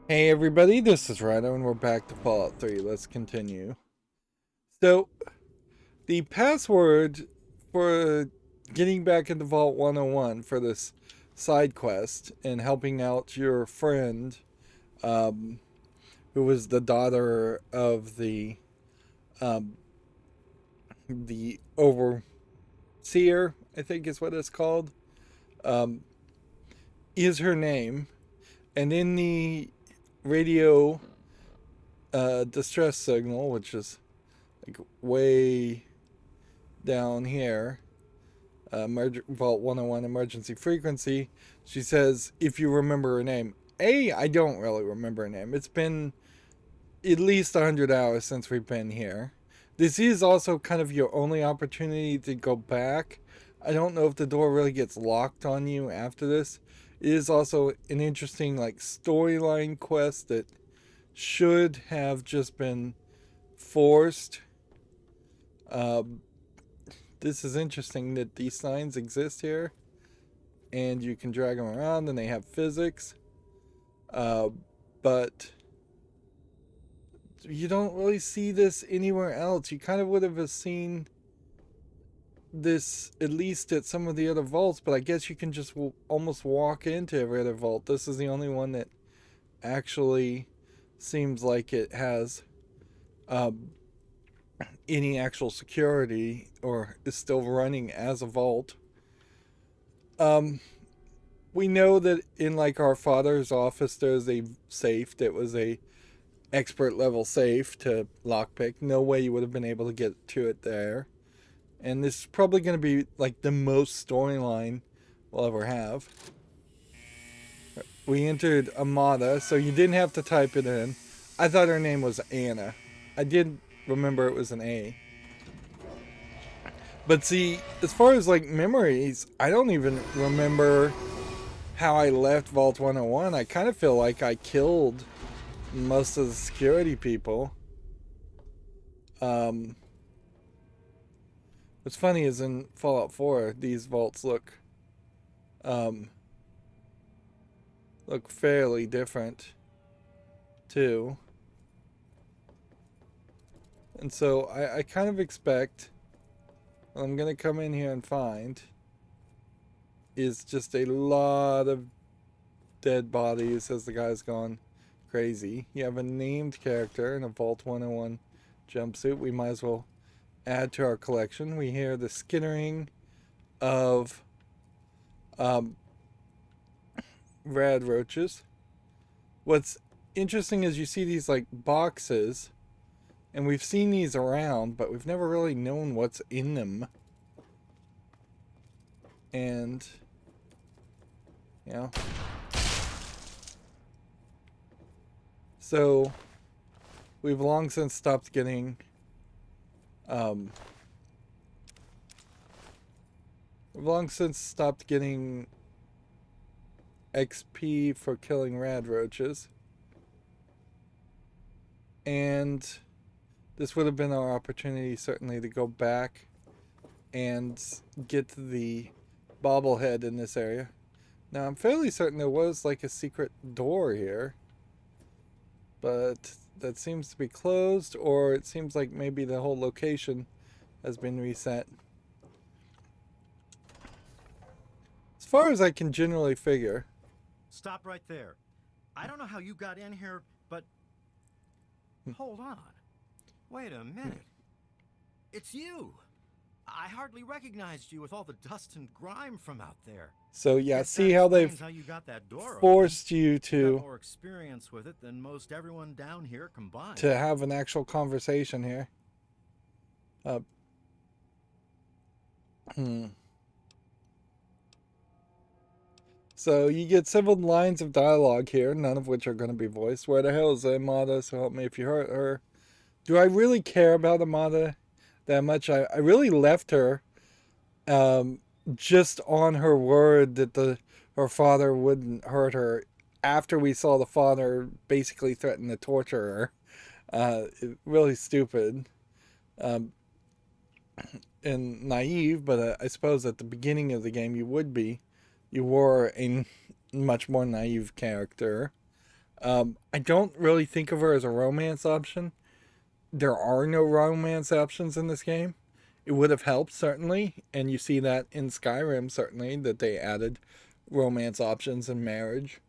Hey everybody, this is Rydo and we're back to Fallout 3. Let's continue. So, the password for getting back into Vault 101 for this side quest and helping out your friend, um, who was the daughter of um, the overseer, I think is what it's called, um, is her name. And in the radio distress signal, which is like way down here, Vault 101 emergency frequency, she says, if you remember her name. I don't really remember her name. It's been at least 100 hours since we've been here. This is also kind of your only opportunity to go back. I don't know if the door really gets locked on you after this. It is also an interesting like storyline quest that should have just been forced. Um, this is interesting that these signs exist here, and you can drag them around, and they have physics. Uh, but you don't really see this anywhere else. You kind of would have seen this at least at some of the other vaults, but I guess you can just almost walk into every other vault. This is the only one that actually seems like it has um, any actual security or is still running as a vault. Um, we know that in like our father's office, there's a safe that was a expert level safe to lockpick. No way you would have been able to get to it there. And this is probably going to be like the most storyline we'll ever have. We entered Amada, so you didn't have to type it in. I thought her name was Anna. I did remember it was an A. But see, as far as like memories, I don't even remember how I left Vault 101. I kind of feel like I killed most of the security people. Um, what's funny is in Fallout 4, these vaults um, look fairly different too. And so I kind of expect what I'm going to come in here and find is just a lot of dead bodies as the guy's gone crazy. You have a named character in a Vault 101 jumpsuit. We might as well add to our collection. We hear the skittering of rad roaches. What's interesting is you see these like boxes, and we've seen these around, but we've never really known what's in them. And, you know. So, we've long since stopped getting we've long since stopped getting XP for killing rad roaches. And this would have been our opportunity certainly to go back and get the bobblehead in this area. Now I'm fairly certain there was like a secret door here, but that seems to be closed, or it seems like maybe the whole location has been reset. As far as I can generally figure. Stop right there. I don't know how you got in here, but hold on. Wait a minute. It's you. I hardly recognized you with all the dust and grime from out there. So yeah, Guess see that how they've explains how you got that door forced open. you You got to more experience with it than most everyone down here combined. have an actual conversation here. Uh, hmm. So you get several lines of dialogue here, none of which are going to be voiced. Where the hell is Amada? So help me if you hurt her. Do I really care about Amada that much? I really left her um, just on her word that her father wouldn't hurt her after we saw the father basically threaten to torture her. Really stupid um, and naive, but I suppose at the beginning of the game you would be. You were a much more naive character. I don't really think of her as a romance option. There are no romance options in this game. It would have helped, certainly, and you see that in Skyrim, certainly, that they added romance options and marriage.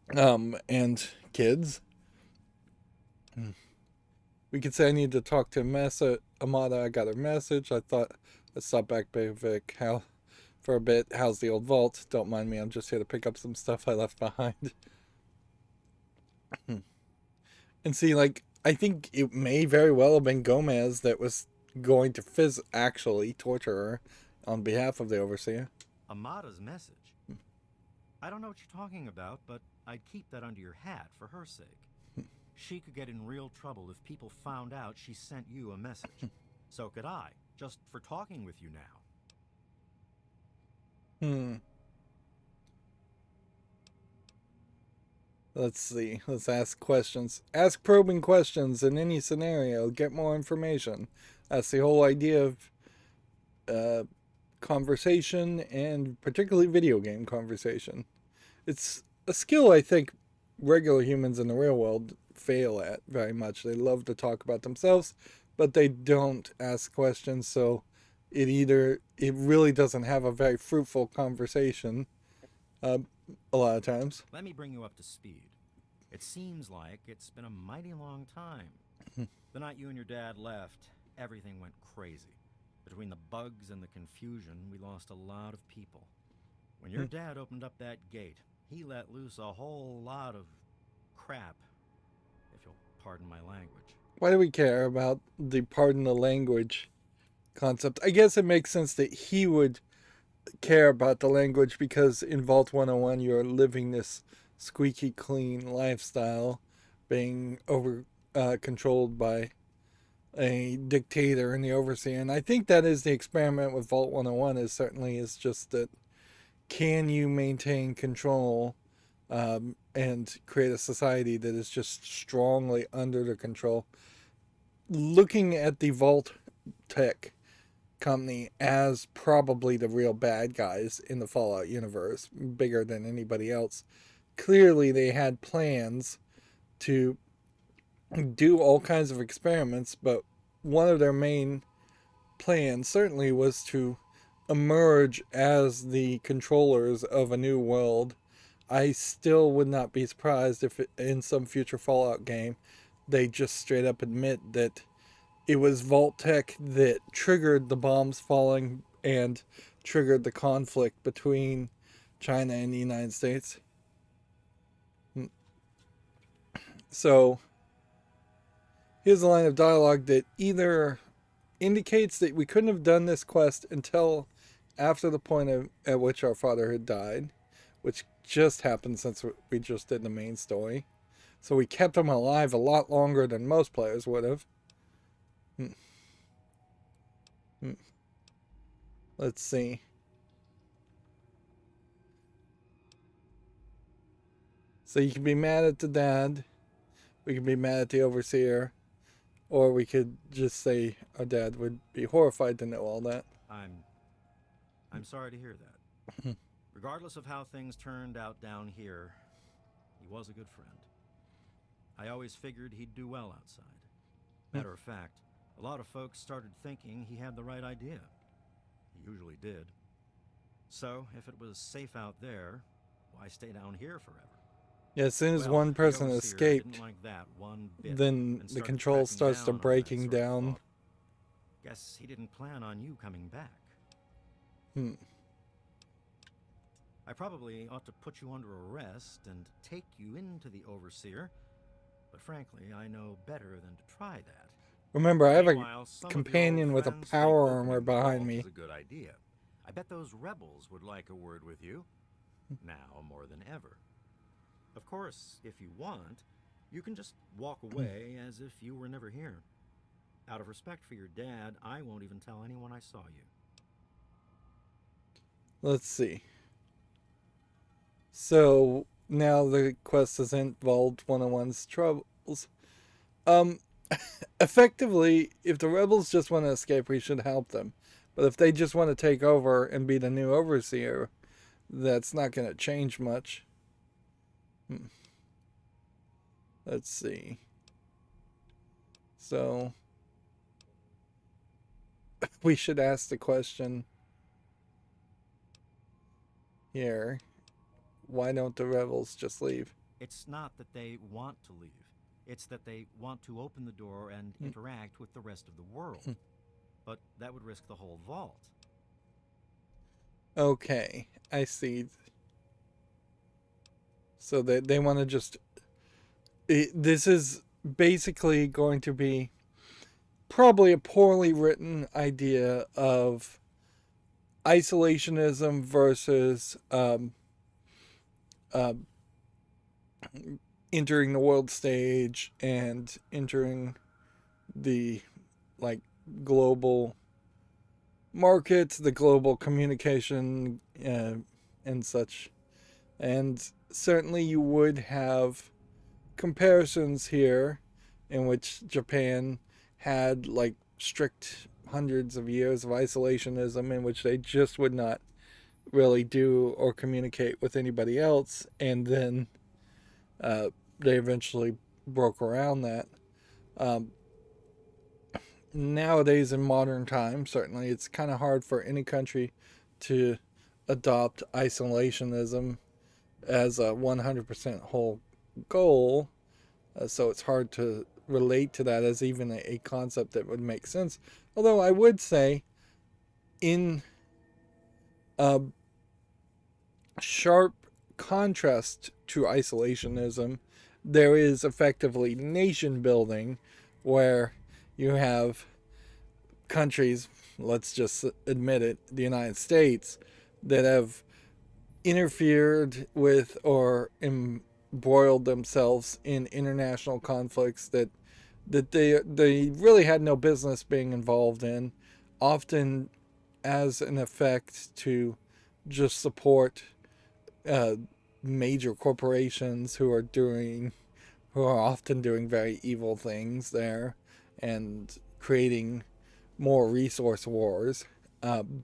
And kids. We could say I need to talk to Amada. I got her message. I thought let's stop back by Vic. How for a bit. How's the old vault? Don't mind me. I'm just here to pick up some stuff I left behind. And see, like, I think it may very well have been Gomez that was going to actually torture her on behalf of the Overseer. Amada's message? I don't know what you're talking about, but I'd keep that under your hat for her sake. She could get in real trouble if people found out she sent you a message. So could I, just for talking with you now. Let's see. Let's ask questions. Ask probing questions in any scenario. Get more information. That's the whole idea of conversation, and particularly video game conversation. It's a skill I think regular humans in the real world fail at very much. They love to talk about themselves, but they don't ask questions, so it really doesn't have a very fruitful conversation a lot of times. Let me bring you up to speed. It seems like it's been a mighty long time. The night you and your dad left, everything went crazy. Between the bugs and the confusion, we lost a lot of people. When your dad opened up that gate, he let loose a whole lot of crap, if you'll pardon my language. Why do we care about the pardon the language concept? I guess it makes sense that he would care about the language because in Vault 101 you're living this squeaky clean lifestyle, being controlled by a dictator and the overseer. And I think that is the experiment with Vault 101 is just that, can you maintain control and create a society that is just strongly under the control? Looking at the Vault Tech company as probably the real bad guys in the Fallout universe, bigger than anybody else, clearly they had plans to do all kinds of experiments, but one of their main plans certainly was to emerge as the controllers of a new world. I still would not be surprised if in some future Fallout game they just straight up admit that it was Vault Tech that triggered the bombs falling and triggered the conflict between China and the United States. So here's a line of dialogue that either indicates that we couldn't have done this quest until after the point at which our father had died, which just happened since we just did the main story. So we kept him alive a lot longer than most players would have. Let's see. So you can be mad at the dad, we can be mad at the overseer, or we could just say our dad would be horrified to know all that. I'm sorry to hear that. Regardless of how things turned out down here, he was a good friend. I always figured he'd do well outside. Matter of fact, a lot of folks started thinking he had the right idea. He usually did. So, if it was safe out there, why stay down here forever? Yeah, as soon as one person escaped, like that one bit, then the control starts to breaking down. Guess he didn't plan on you coming back. I probably ought to put you under arrest and take you into the Overseer, but frankly, I know better than to try that. Remember, I have a companion with a power armor behind me. A good idea. I bet those rebels would like a word with you, now more than ever. Of course, if you want, you can just walk away as if you were never here. Out of respect for your dad, I won't even tell anyone I saw you. Let's see. So, now the quest isn't Vault 101's troubles. Effectively, if the rebels just want to escape, we should help them. But if they just want to take over and be the new overseer, that's not going to change much. Let's see. So we should ask the question here. Why don't the rebels just leave? It's not that they want to leave. It's that they want to open the door and interact with the rest of the world. But that would risk the whole vault. Okay, I see. So they want to just... this is basically going to be probably a poorly written idea of isolationism versus entering the world stage and entering the like global markets, the global communication and such. And certainly you would have comparisons here in which Japan had like strict hundreds of years of isolationism in which they just would not really do or communicate with anybody else, and then they eventually broke around that. Nowadays, in modern times, certainly it's kind of hard for any country to adopt isolationism as a 100% whole goal. So it's hard to relate to that as even a concept that would make sense. Although I would say, in sharp contrast to isolationism, there is effectively nation building, where you have countries, let's just admit it, the United States, that have interfered with or embroiled themselves in international conflicts that they really had no business being involved in, often as an effect to just support major corporations who are often doing very evil things there and creating more resource wars. And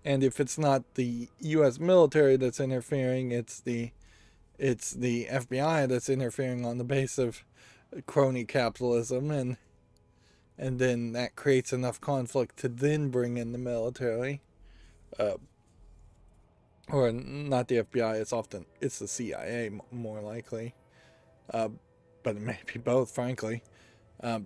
if it's not the U.S. military that's interfering, it's the FBI that's interfering on the base of crony capitalism, and then that creates enough conflict to then bring in the military. Or not the FBI, it's the CIA more likely. But it may be both, frankly. But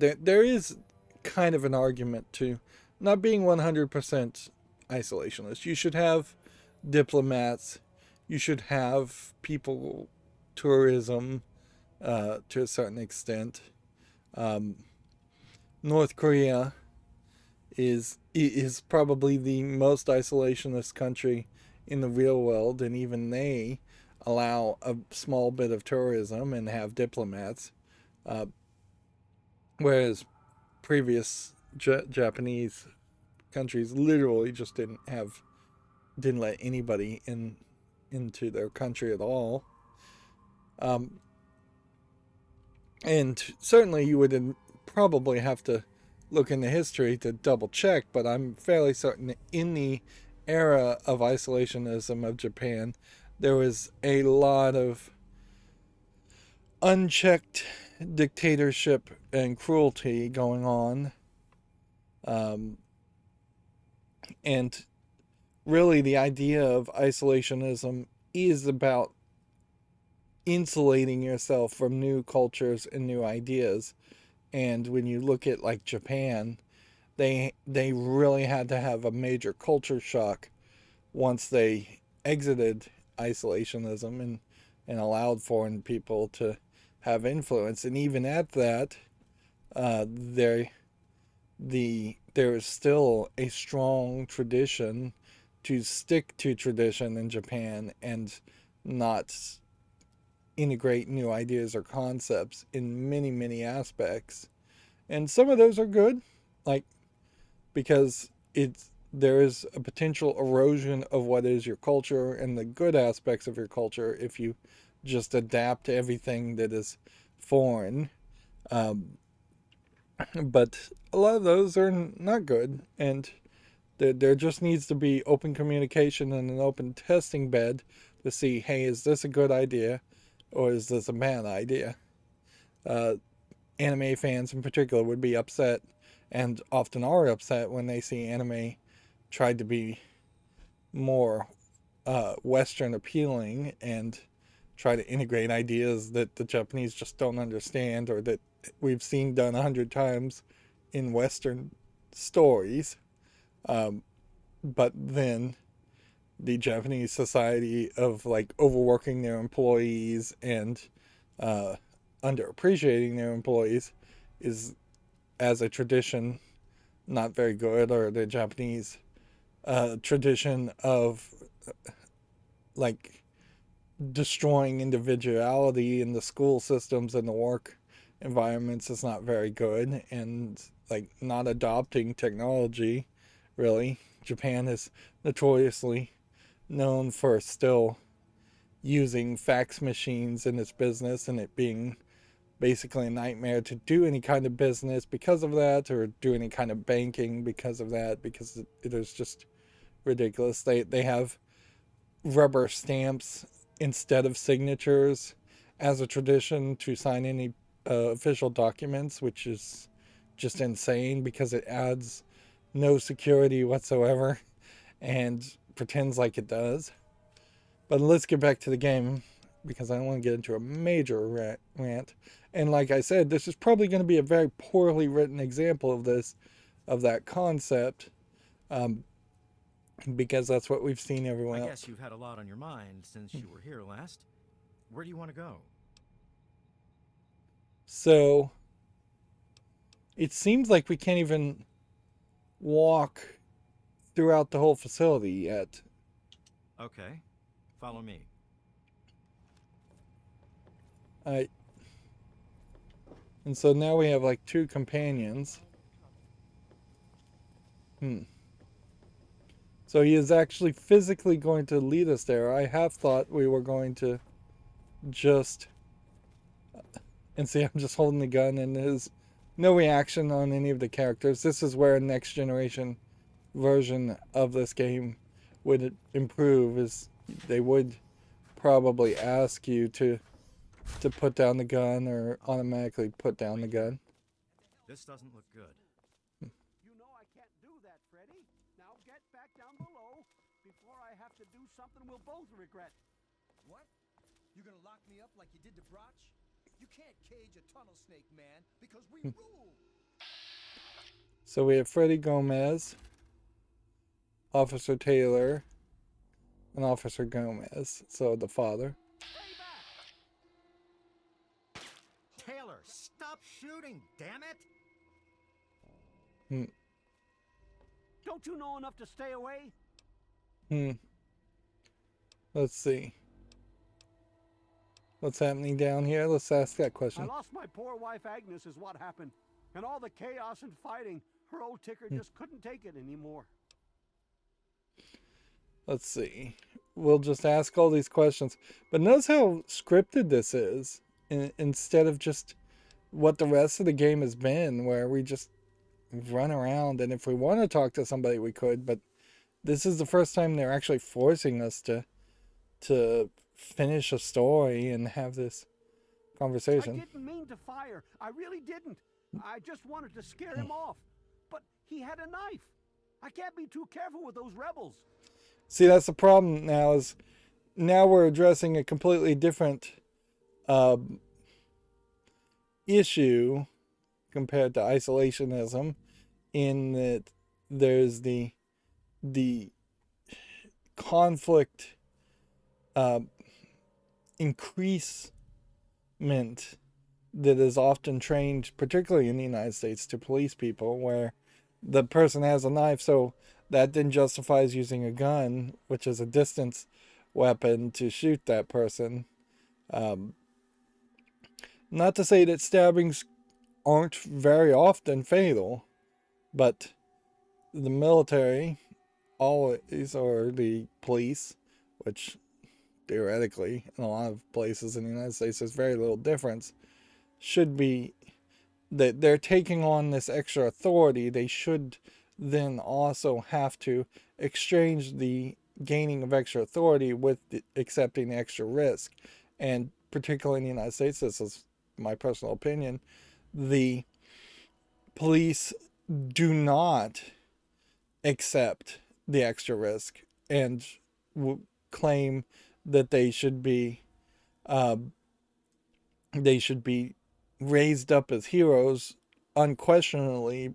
there is kind of an argument to not being 100% isolationist. You should have diplomats. You should have people, tourism to a certain extent. North Korea is probably the most isolationist country in the real world, and even they allow a small bit of tourism and have diplomats, whereas previous Japanese countries literally just didn't let anybody into their country at all. And certainly you would probably have to look into history to double check, but I'm fairly certain in the era of isolationism of Japan, there was a lot of unchecked dictatorship and cruelty going on. And really the idea of isolationism is about insulating yourself from new cultures and new ideas. And when you look at like Japan, they really had to have a major culture shock once they exited isolationism and allowed foreign people to have influence. And even at that, there is still a strong tradition to stick to tradition in Japan and not integrate new ideas or concepts in many, many aspects. And some of those are good, like, because there is a potential erosion of what is your culture and the good aspects of your culture if you just adapt to everything that is foreign. But a lot of those are not good, and There just needs to be open communication and an open testing bed to see, hey, is this a good idea or is this a bad idea? Anime fans in particular would be upset, and often are upset, when they see anime tried to be more Western appealing and try to integrate ideas that the Japanese just don't understand, or that we've seen done 100 times in Western stories. But then the Japanese society of like overworking their employees and underappreciating their employees is, as a tradition, not very good. Or the Japanese tradition of like destroying individuality in the school systems and the work environments is not very good. And like not adopting technology, really. Japan is notoriously known for still using fax machines in its business, and it being basically a nightmare to do any kind of business because of that, or do any kind of banking because of that, because it is just ridiculous. They have rubber stamps instead of signatures as a tradition to sign any official documents, which is just insane because it adds no security whatsoever and pretends like it does. But let's get back to the game, because I don't want to get into a major rant. And like I said, this is probably going to be a very poorly written example of this, of that concept, because that's what we've seen everyone else. I guess you've had a lot on your mind since you were here last. Where do you want to go? So it seems like we can't even walk throughout the whole facility yet. Okay, follow me. And so now we have like 2 companions. So he is actually physically going to lead us there. I have thought we were going to just... And see, I'm just holding the gun, and there's no reaction on any of the characters. This is where a next generation version of this game would improve, is they would probably ask you to put down the gun, or automatically put down the gun. This doesn't look good. You know I can't do that, Freddy. Now get back down below before I have to do something we'll both regret. What? You gonna lock me up like you did to Broch? You can't cage a tunnel snake, man, because we rule. So we have Freddy Gomez, Officer Taylor, and Officer Gomez. So the father. Taylor, stop shooting, damn it! Don't you know enough to stay away? Let's see. What's happening down here? Let's ask that I question. lost my poor wife Agnes is what happened. And all the chaos and fighting, her old ticker just couldn't take it anymore. Let's see. We'll just ask all these questions. But notice how scripted this is, instead of just what the rest of the game has been, where we just run around, and if we want to talk to somebody we could. But this is the first time they're actually forcing us to finish a story and have this conversation. I didn't mean to fire. I really didn't. I just wanted to scare him off. But he had a knife. I can't be too careful with those rebels. See, that's the problem now, is now we're addressing a completely different issue compared to isolationism, in that there's the conflict increasement that is often trained, particularly in the United States, to police people, where the person has a knife, so that then justifies using a gun, which is a distance weapon, to shoot that person. Not to say that stabbings aren't very often fatal, but the military always, or the police, which theoretically in a lot of places in the United States there's very little difference, should be that they're taking on this extra authority. They should then also have to exchange the gaining of extra authority with accepting the extra risk. And particularly in the United States, this is my personal opinion, the police do not accept the extra risk and claim that they should be raised up as heroes unquestionably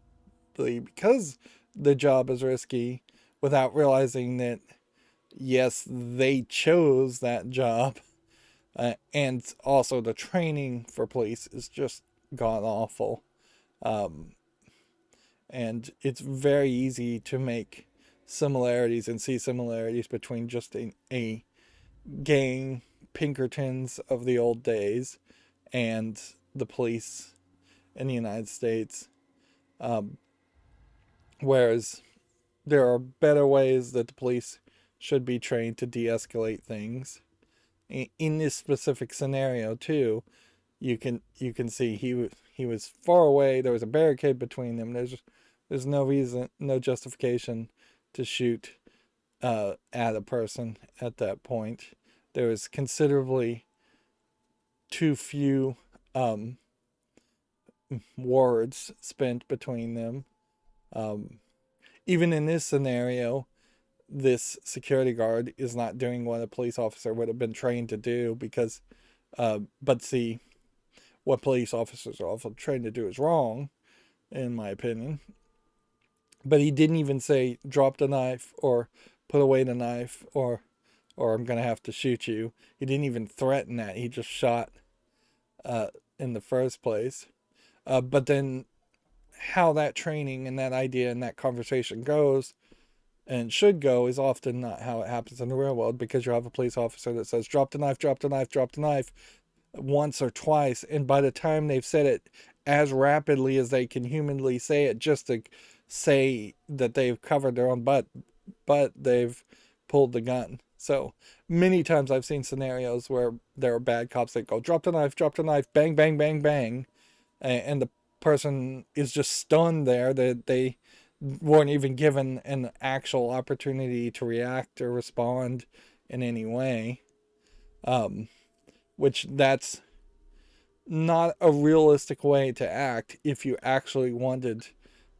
because the job is risky, without realizing that yes, they chose that job, and also the training for police is just god awful. And it's very easy to make similarities and see similarities between just a gang Pinkertons of the old days and the police in the United States. Whereas there are better ways that the police should be trained to de-escalate things. In this specific scenario too, you can see he was far away. There was a barricade between them. There's no reason, no justification to shoot at a person at that point. There was considerably too few words spent between them. Even in this scenario, this security guard is not doing what a police officer would have been trained to do because, but see, what police officers are also trained to do is wrong, in my opinion. But he didn't even say drop the knife or put away the knife or I'm gonna have to shoot you. He didn't even threaten that. He just shot in the first place. But then how that training and that idea and that conversation goes and should go is often not how it happens in the real world, because you have a police officer that says drop the knife, drop the knife, drop the knife once or twice, and by the time they've said it as rapidly as they can humanly say it, just to say that they've covered their own butt, but they've pulled the gun. So many times I've seen scenarios where there are bad cops that go drop the knife, bang, bang, bang, bang, and the person is just stunned there that they weren't even given an actual opportunity to react or respond in any way. Which that's not a realistic way to act if you actually wanted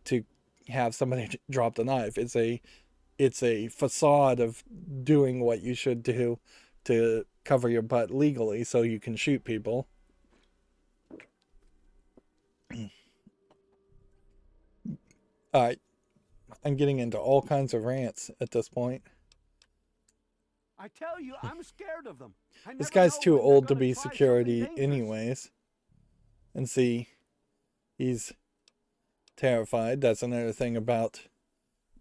to have somebody drop the knife. It's a facade of doing what you should do to cover your butt legally so you can shoot people. Alright, I'm getting into all kinds of rants at this point. I tell you, I'm scared of them. This guy's too old to be security anyways. And see, he's terrified. That's another thing about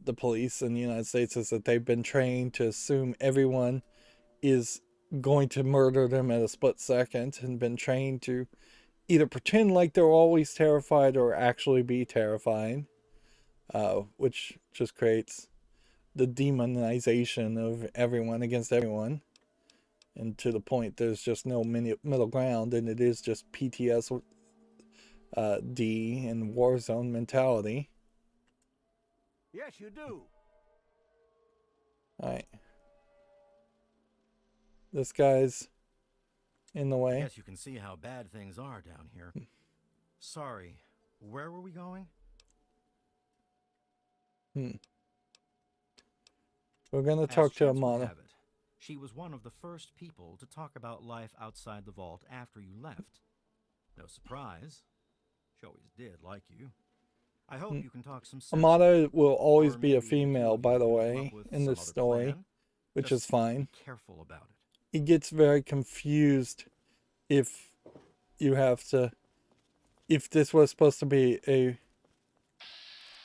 the police in the United States, is that they've been trained to assume everyone is going to murder them at a split second, and been trained to either pretend like they're always terrified or actually be terrified, which just creates the demonization of everyone against everyone, and to the point there's just no middle ground, and it is just PTSD and war zone mentality. Yes, you do. Alright. This guy's in the way. Yes, you can see how bad things are down here. Sorry, where were we going? We're going to talk to Amana. She was one of the first people to talk about life outside the vault after you left. No surprise. She always did like you. I hope you can talk some sense. Amana will always be a female, by the way, in this story, which is fine. Be careful about it. He gets very confused if you have to... If this was supposed to be a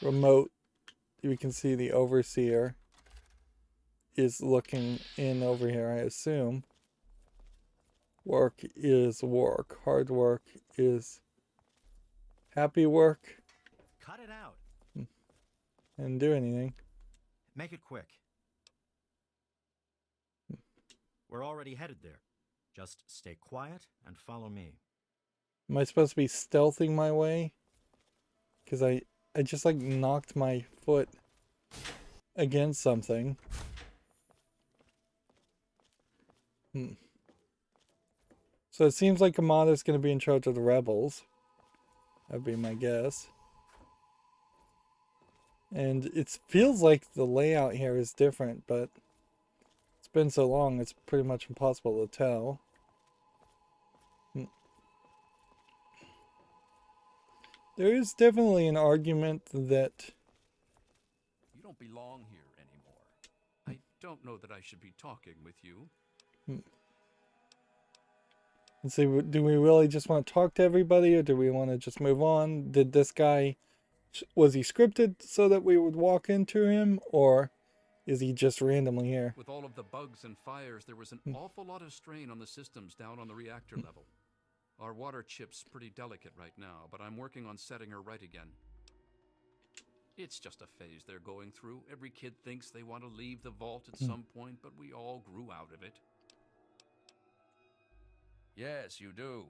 remote, you can see the overseer is looking in over here, I assume. Work is work. Hard work is happy work. Cut it out. And do anything. Make it quick. We're already headed there. Just stay quiet and follow me. Am I supposed to be stealthing my way? Because I just like knocked my foot against something. So it seems like Amada's going to be in charge of the rebels. That'd be my guess. And it feels like the layout here is different, but it's been so long, it's pretty much impossible to tell. There is definitely an argument that... You don't belong here anymore. I don't know that I should be talking with you. Let's see, do we really just want to talk to everybody, or do we want to just move on? Did this guy... Was he scripted so that we would walk into him, or is he just randomly here? With all of the bugs and fires, there was an awful lot of strain on the systems down on the reactor level. Our water chip's pretty delicate right now, but I'm working on setting her right again. It's just a phase they're going through. Every kid thinks they want to leave the vault at some point, but we all grew out of it. Yes, you do.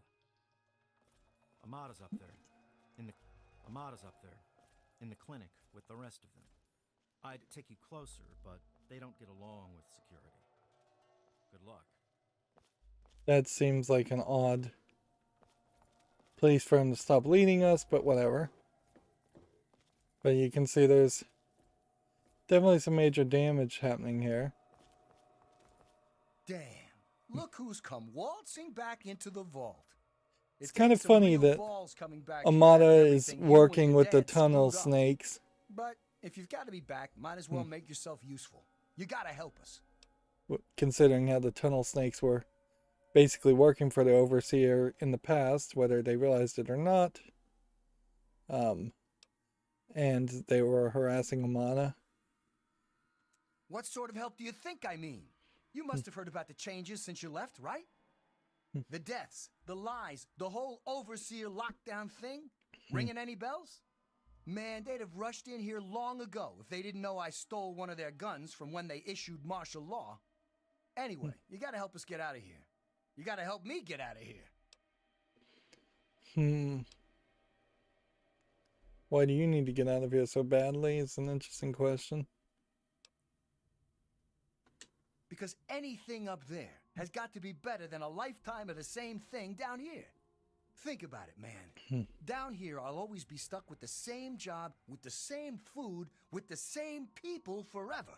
Amada's up there. Amada's up there. In the clinic with the rest of them. I'd take you closer, but they don't get along with security. Good luck. That seems like an odd place for him to stop leading us, but whatever. But you can see there's definitely some major damage happening here. Damn. Look who's come waltzing back into the vault. It's kind of funny that Amada is working with the tunnel snakes. But if you've got to be back, might as well make yourself useful. You gotta help us. Considering how the tunnel snakes were basically working for the overseer in the past, whether they realized it or not. And they were harassing Amada. What sort of help do you think I mean? You must have heard about the changes since you left, right? The deaths, the lies, the whole overseer lockdown thing? Ringing any bells? Man, they'd have rushed in here long ago if they didn't know I stole one of their guns from when they issued martial law. Anyway, you gotta help us get out of here. You gotta help me get out of here. Why do you need to get out of here so badly? It's an interesting question. Because anything up there has got to be better than a lifetime of the same thing down here. Think about it, man. Down here, I'll always be stuck with the same job, with the same food, with the same people forever.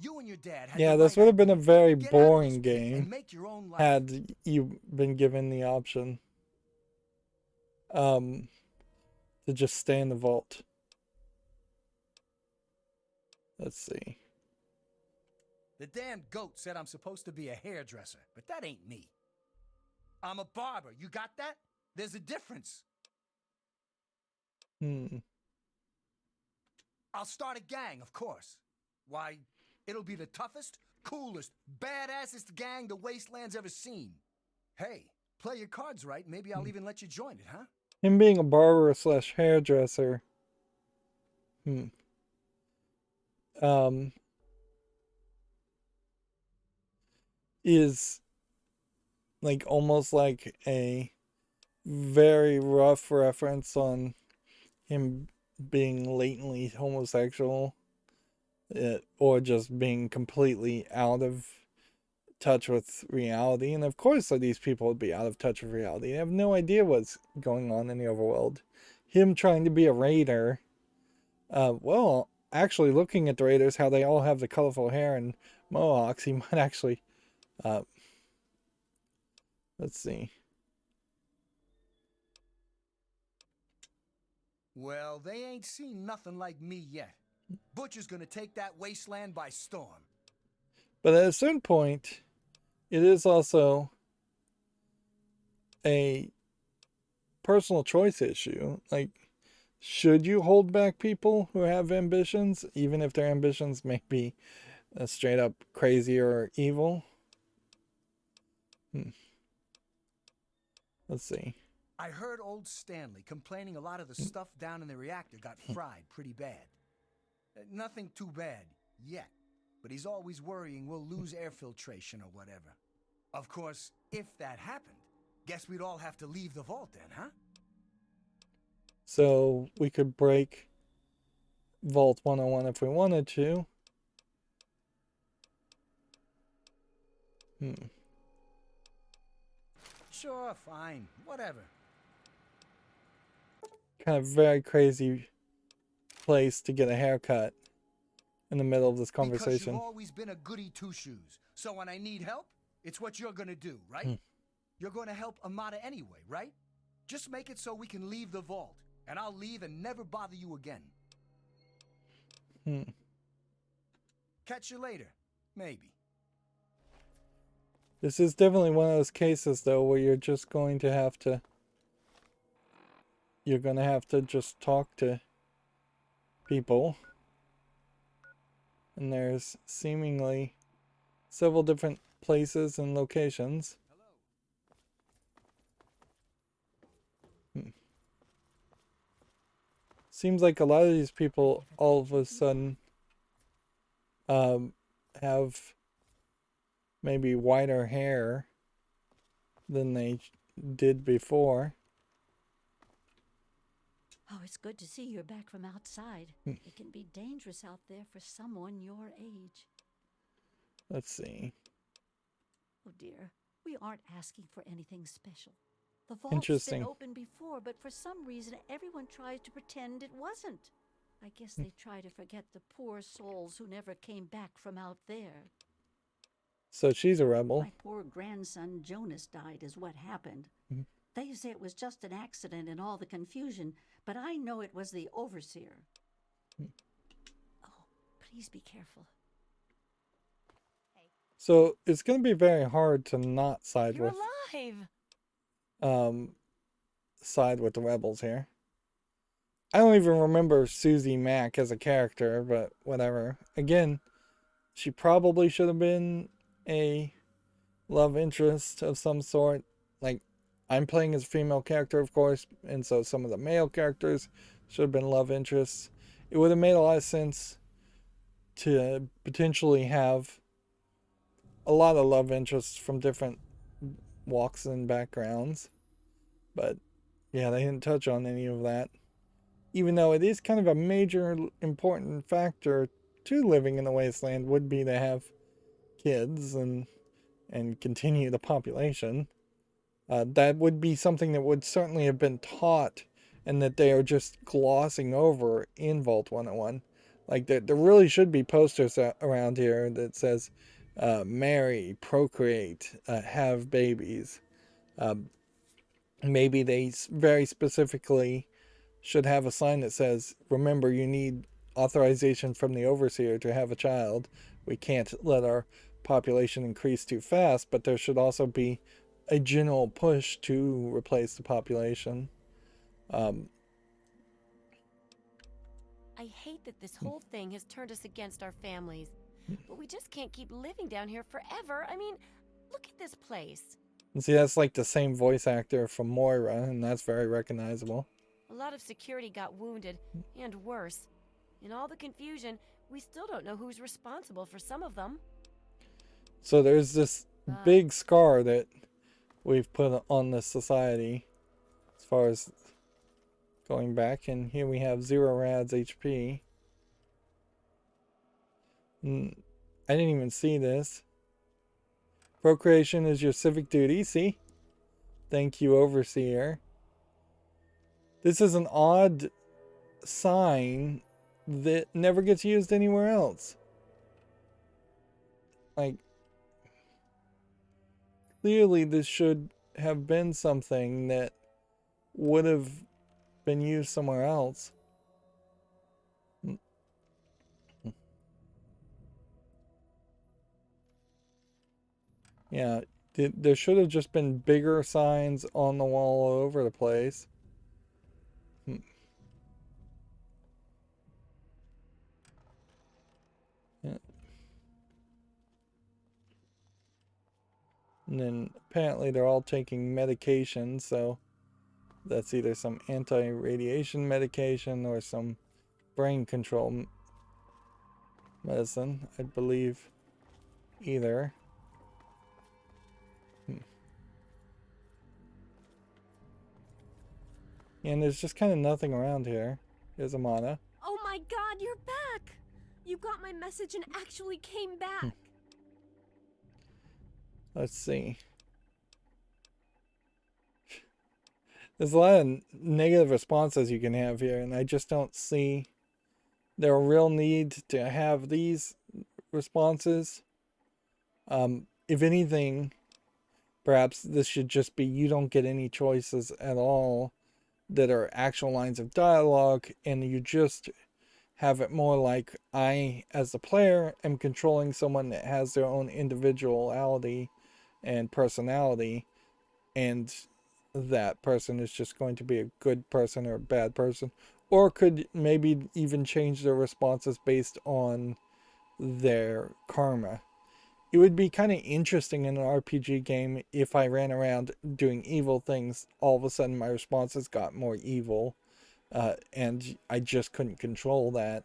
You and your dad had this would have been a very boring game make your own life. had you been given the option to just stay in the vault. Let's see. The damn goat said I'm supposed to be a hairdresser, but that ain't me. I'm a barber. You got that? There's a difference. I'll start a gang, of course. Why, it'll be the toughest, coolest, badassest gang the Wasteland's ever seen. Hey, play your cards right. Maybe I'll even let you join it, huh? Him being a barber / hairdresser. Is like almost like a very rough reference on him being latently homosexual, or just being completely out of touch with reality. And of course these people would be out of touch with reality. They have no idea what's going on in the overworld. Him trying to be a raider, well, actually looking at the raiders, how they all have the colorful hair and mohawks, he might actually let's see. Well, they ain't seen nothing like me yet. Butcher's gonna take that wasteland by storm. But at a certain point, it is also a personal choice issue. Like, should you hold back people who have ambitions, even if their ambitions may be straight up crazy or evil? Let's see. I heard old Stanley complaining a lot of the stuff down in the reactor got fried pretty bad. Nothing too bad yet, but he's always worrying we'll lose air filtration or whatever. Of course, if that happened, guess we'd all have to leave the vault then, huh? So we could break Vault 101 if we wanted to. Sure, fine, whatever. Kind of very crazy place to get a haircut in the middle of this Because conversation. you've always been a goody two-shoes. So when I need help, it's what you're gonna do, right? You're gonna help Amada anyway, right? Just make it so we can leave the vault, and I'll leave and never bother you again. Catch you later, maybe. This is definitely one of those cases, though, where you're just going to have to... You're going to have to just talk to people. And there's seemingly several different places and locations. Seems like a lot of these people all of a sudden have maybe whiter hair than they did before. Oh, it's good to see you're back from outside. It can be dangerous out there for someone your age. Let's see. Oh dear, we aren't asking for anything special. The vault's Interesting. been open before, but for some reason everyone tries to pretend it wasn't. I guess they try to forget the poor souls who never came back from out there. So she's a rebel. My poor grandson Jonas died is what happened. They say it was just an accident in all the confusion, but I know it was the overseer. Oh, please be careful. So it's going to be very hard to not side You're with alive. side with the rebels here. I don't even remember Susie Mack as a character, but whatever. Again, she probably should have been a love interest of some sort. Like, I'm playing as a female character, of course, and so some of the male characters should have been love interests. It would have made a lot of sense to potentially have a lot of love interests from different walks and backgrounds. But, yeah, they didn't touch on any of that. Even though it is kind of a major important factor to living in the wasteland would be to have kids and continue the population. That would be something that would certainly have been taught and that they are just glossing over in Vault 101. Like, there really should be posters around here that says, marry, procreate, have babies. Maybe they very specifically should have a sign that says, remember, you need authorization from the overseer to have a child. We can't let our population increase too fast, but there should also be a general push to replace the population. I hate that this whole thing has turned us against our families. But we just can't keep living down here forever. I mean, look at this place. And see, that's like the same voice actor from Moira, and that's very recognizable. A lot of security got wounded, and worse. In all the confusion, we still don't know who's responsible for some of them. So there's this big scar that we've put on this society as far as going back, and here we have 0 rads HP. I didn't even see this. Procreation is your civic duty. See? Thank you, Overseer. This is an odd sign that never gets used anywhere else. Like, clearly this should have been something that would have been used somewhere else. Yeah, there should have just been bigger signs on the wall all over the place. Yeah. And then apparently they're all taking medication, so that's either some anti-radiation medication or some brain control medicine, I believe. Either. And there's just kind of nothing around here. Here's Amana. Oh my my god, you're back! You got my message and actually came back. Let's see. There's a lot of negative responses you can have here, and I just don't see there a real need to have these responses. If anything, perhaps this should just be you don't get any choices at all that are actual lines of dialogue, and you just have it more like I, as the player, am controlling someone that has their own individuality and personality, and that person is just going to be a good person or a bad person, or could maybe even change their responses based on their karma. It would be kind of interesting in an RPG game if I ran around doing evil things, all of a sudden my responses got more evil, and I just couldn't control that.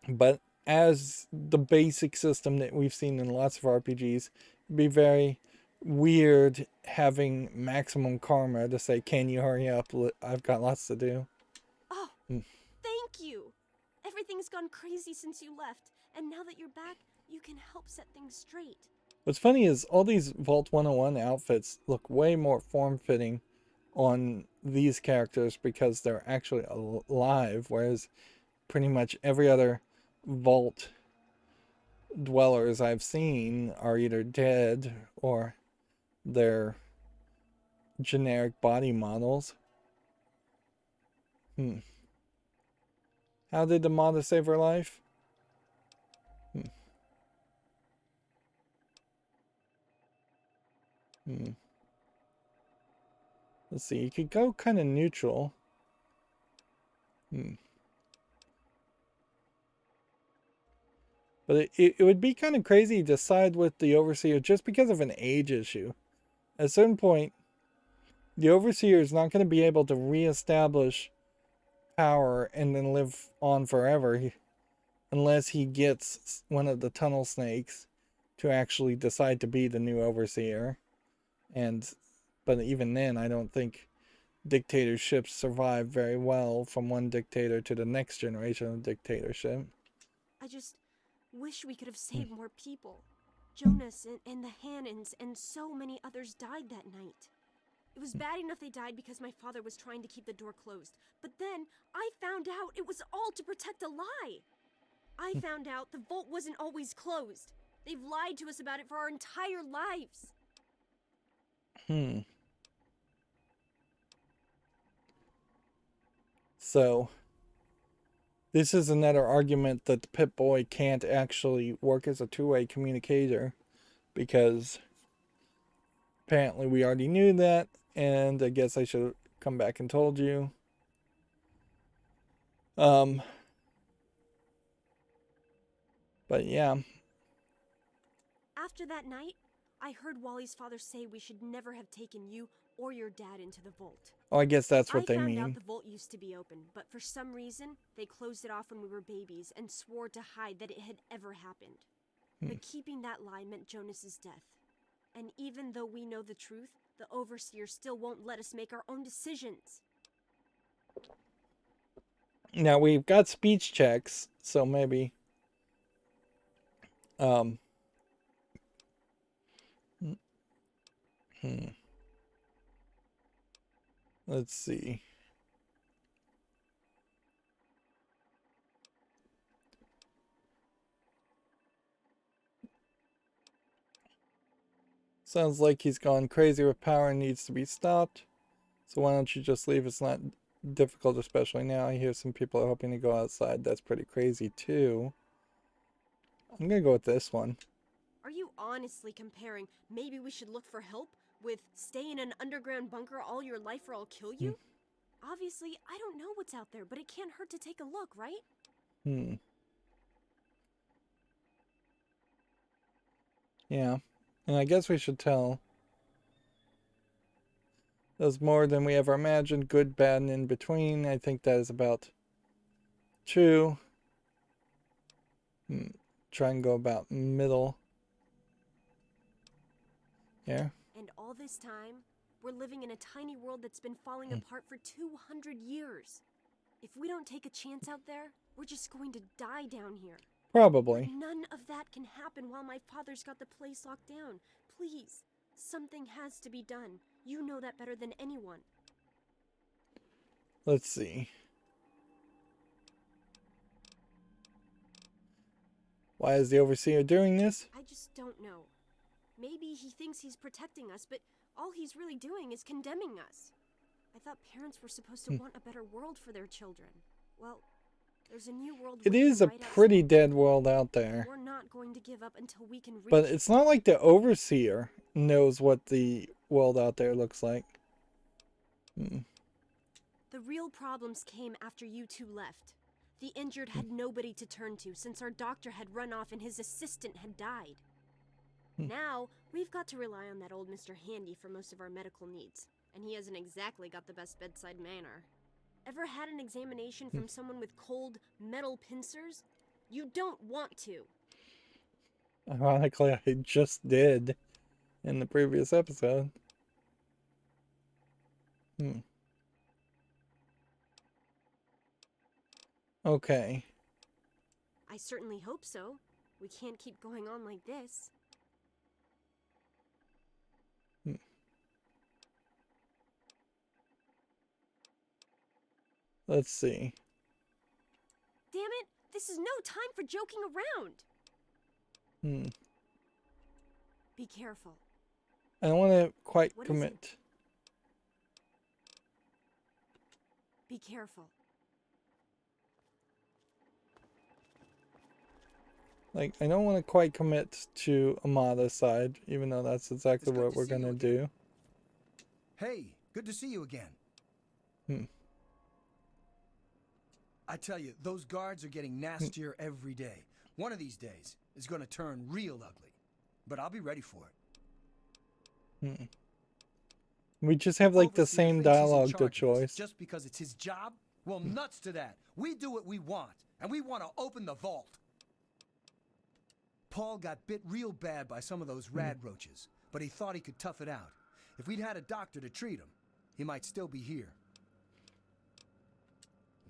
But as the basic system that we've seen in lots of RPGs, it'd be very weird having maximum karma to say, can you hurry up? I've got lots to do. Oh, thank you. Everything's gone crazy since you left, and now that you're back, you can help set things straight. What's funny is all these Vault 101 outfits look way more form-fitting on these characters because they're actually alive, whereas pretty much every other Vault dwellers I've seen are either dead or they're generic body models. How did the Mata save her life? Let's see, you could go kind of neutral. But it would be kind of crazy to side with the Overseer just because of an age issue. At a certain point, the Overseer is not going to be able to reestablish power and then live on forever unless he gets one of the tunnel snakes to actually decide to be the new Overseer. But even then, I don't think dictatorships survive very well from one dictator to the next generation of dictatorship. I just wish we could have saved more people. Jonas and the Hannons and so many others died that night. It was bad enough they died because my father was trying to keep the door closed. But then I found out it was all to protect a lie. I found out the vault wasn't always closed. They've lied to us about it for our entire lives. So, this is another argument that the Pip-Boy can't actually work as a two-way communicator, because apparently we already knew that, and I guess I should have come back and told you. But yeah. After that night, I heard Wally's father say we should never have taken you or your dad into the vault. Oh, I guess that's what they I mean. found out the vault used to be open, but for some reason, they closed it off when we were babies and swore to hide that it had ever happened. But keeping that lie meant Jonas's death. And even though we know the truth, the Overseer still won't let us make our own decisions. Now, we've got speech checks, so maybe... Let's see. Sounds like he's gone crazy with power and needs to be stopped. So why don't you just leave? It's not difficult, especially now. I hear some people are hoping to go outside. That's pretty crazy too. I'm gonna go with this one. Are you honestly comparing maybe we should look for help with stay in an underground bunker all your life or I'll kill you? Obviously, I don't know what's out there, but it can't hurt to take a look, right? Yeah. And I guess we should tell. There's more than we ever imagined. Good, bad, and in between. I think that is about true. Try and go about middle. Yeah. And all this time, we're living in a tiny world that's been falling apart for 200 years. If we don't take a chance out there, we're just going to die down here. Probably. None of that can happen while my father's got the place locked down. Please, something has to be done. You know that better than anyone. Let's see. Why is the overseer doing this? I just don't know. Maybe he thinks he's protecting us, but all he's really doing is condemning us. I thought parents were supposed to want a better world for their children. Well, there's a new world. It is a pretty dead world out there. We're not going to give up until we can reach. But it's not like the overseer knows what the world out there looks like. The real problems came after you two left. The injured had nobody to turn to since our doctor had run off and his assistant had died. Now, we've got to rely on that old Mr. Handy for most of our medical needs. And he hasn't exactly got the best bedside manner. Ever had an examination from someone with cold metal pincers? You don't want to. Ironically, I just did in the previous episode. Okay. I certainly hope so. We can't keep going on like this. Let's see. Damn it! This is no time for joking around! Be careful. I don't want to quite What is commit. Be careful. Like, I don't want to quite commit to Amada's side, even though that's exactly It's good what to we're see you going to again. do. Hey, good to see you again. I tell you, those guards are getting nastier every day. One of these days is going to turn real ugly. But I'll be ready for it. We just have like the Overseer same thinks he's in dialogue to charge of us choice. Just because it's his job? Well, nuts to that. We do what we want, and we want to open the vault. Paul got bit real bad by some of those rad roaches, but he thought he could tough it out. If we'd had a doctor to treat him, he might still be here.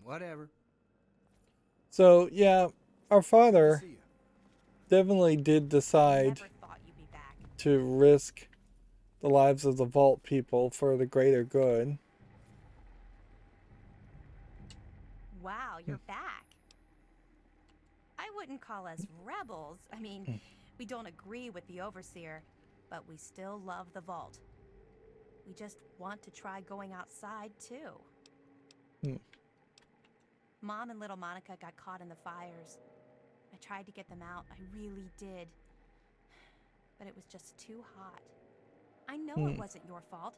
Whatever. So, yeah, our father See ya. definitely did decide Never thought you'd be back. to risk the lives of the vault people for the greater good. Wow, you're back. I wouldn't call us rebels. I mean, we don't agree with the overseer, but we still love the vault. We just want to try going outside, too. Mom and little Monica got caught in the fires. I tried to get them out, I really did. But it was just too hot. I know it wasn't your fault,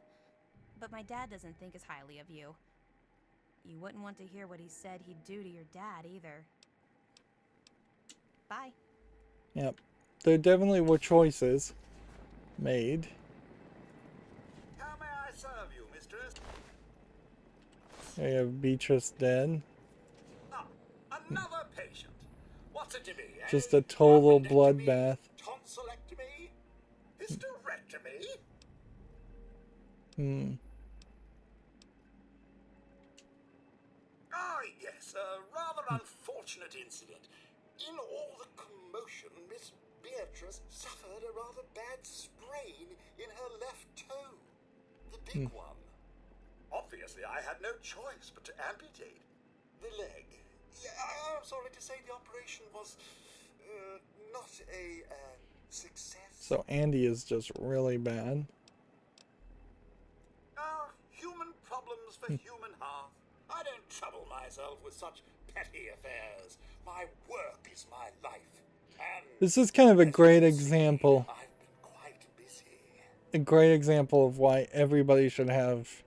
but my dad doesn't think as highly of you. You wouldn't want to hear what he said he'd do to your dad, either. Bye. Yep. There definitely were choices made. How may I serve you, mistress? We have Beatrice dead. Ah, another patient. What's it to be, eh? Just a total Appendectomy, bloodbath. Tonsillectomy? Hysterectomy? Ah, yes, a rather unfortunate incident. In all the commotion, Miss Beatrice suffered a rather bad sprain in her left toe. The big one. Obviously, I had no choice but to amputate the leg. Yeah, I'm sorry to say the operation was not a success. So Andy is just really bad. Human problems for human hearth. I don't trouble myself with such petty affairs. My work is my life. And This is kind of a as you great can see, example. I've been quite busy. A great example of why everybody should have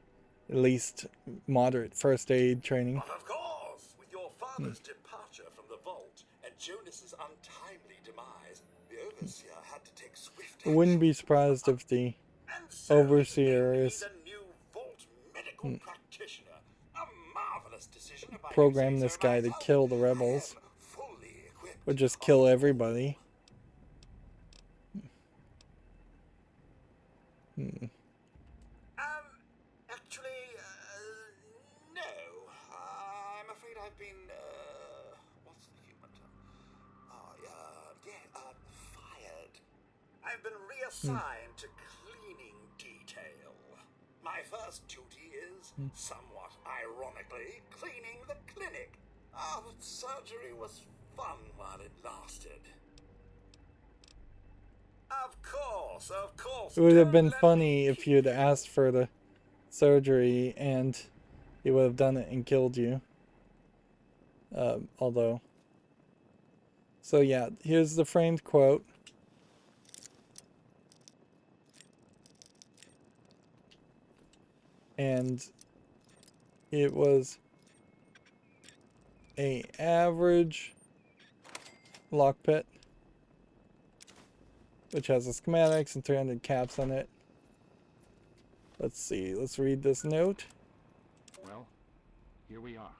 at least moderate first aid training. But of course, with your father's departure from the vault and Jonas's untimely demise, the overseer had to take swift I action. wouldn't be surprised if the And so overseer they made is a new vault medical practitioner. A marvelous decision if I do program say this so guy to myself. kill the I rebels. am fully equipped. Or just kill everybody. Actually, no. I'm I've been reassigned to cleaning detail. My first duty is, somewhat ironically, cleaning the clinic. Ah, but surgery was fun while it lasted. Of course, of course. It would have been Don't let funny me if keep you'd asked for the surgery and he would have done it and killed you. Although. So yeah, here's the framed quote. And it was a average lock pit, which has the schematics and 300 caps on it. Let's see, let's read this note. Well, here we are.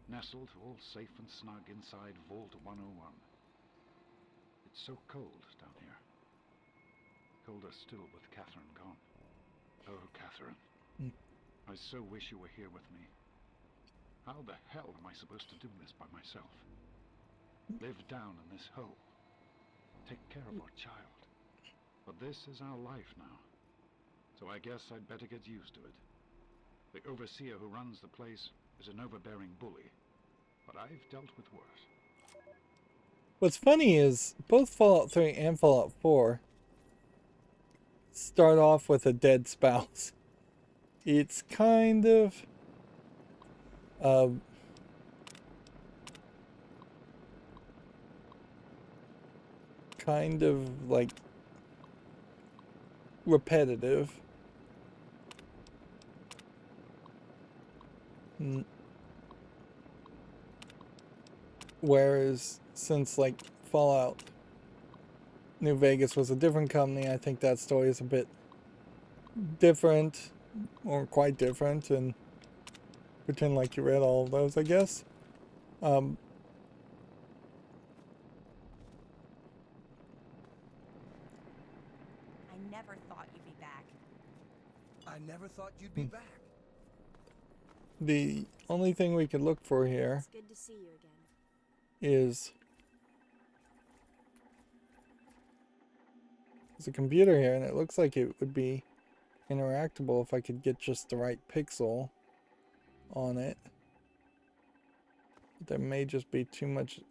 Nestled all safe and snug inside Vault 101. It's so cold down here. Colder still with Catherine gone. Oh, Catherine. I so wish you were here with me. How the hell am I supposed to do this by myself? Live down in this hole. Take care of our child. But this is our life now. So I guess I'd better get used to it. The overseer who runs the place is an overbearing bully. But I've dealt with worse. What's funny is both Fallout 3 and Fallout 4 start off with a dead spouse. It's kind of like repetitive. Whereas since like Fallout New Vegas was a different company, I think that story is a bit different, or quite different, and pretend like you read all of those, I guess. I never thought you'd be back. I never thought you'd be back. The only thing we could look for here It's good to see you again. is there's a computer here, and it looks like it would be interactable if I could get just the right pixel on it. There may just be too much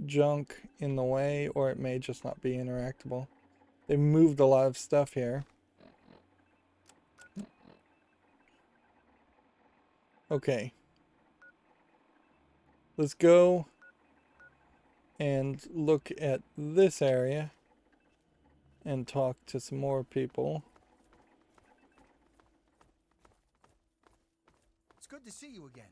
junk in the way, or it may just not be interactable. They've moved a lot of stuff here. Okay. Let's go and look at this area and talk to some more people. It's good to see you again.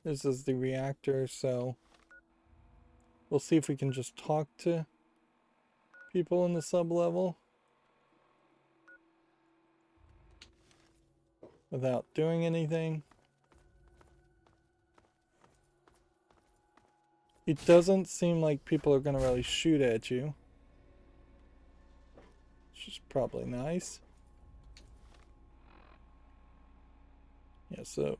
This is the reactor, so we'll see if we can just talk to people in the sub-level without doing anything. It doesn't seem like people are going to really shoot at you, which is probably nice. Yeah, so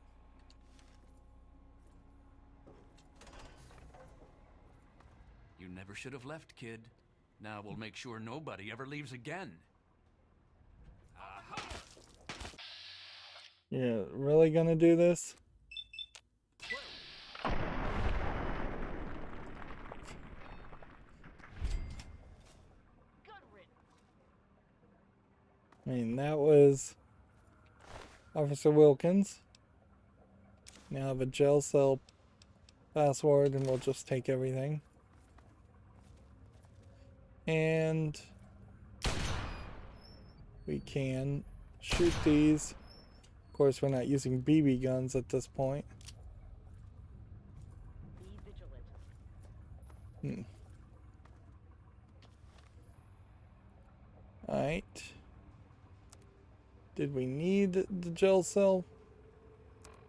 You never should have left, kid. Now we'll make sure nobody ever leaves again. yeah, really gonna do this? I mean, that was Officer Wilkins. Now I have a jail cell password, and we'll just take everything. And we can shoot these. Of course, we're not using BB guns at this point. Be vigilant. Alright. Did we need the jail cell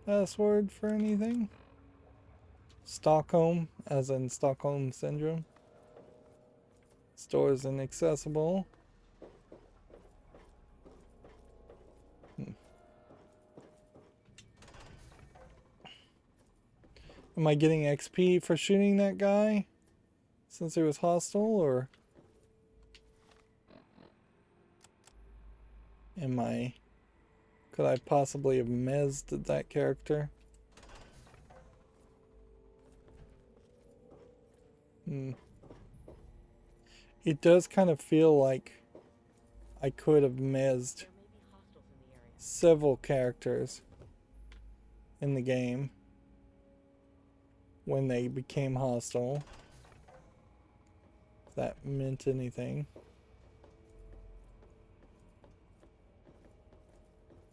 password for anything? Stockholm, as in Stockholm Syndrome. Stores inaccessible. Am I getting XP for shooting that guy? Since he was hostile, or... Could I possibly have mezzed that character? It does kind of feel like I could have mezzed several characters in the game when they became hostile. If that meant anything.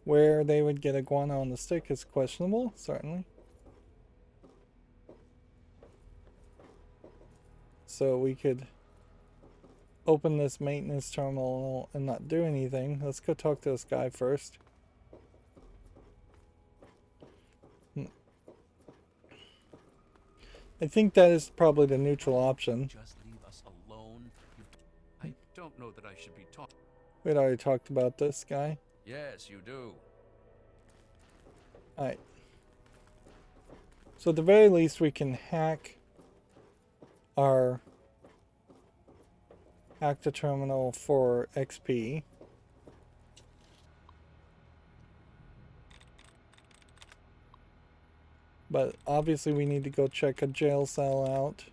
Where they would get iguana on the stick is questionable, certainly. So we could open this maintenance terminal and not do anything. Let's go talk to this guy first. I think that is probably the neutral option. Just leave us alone. I don't know that I should be talking. We'd already talked about this guy. Yes, you do. Alright. So at the very least we can hack the terminal for XP. But obviously we need to go check a jail cell out.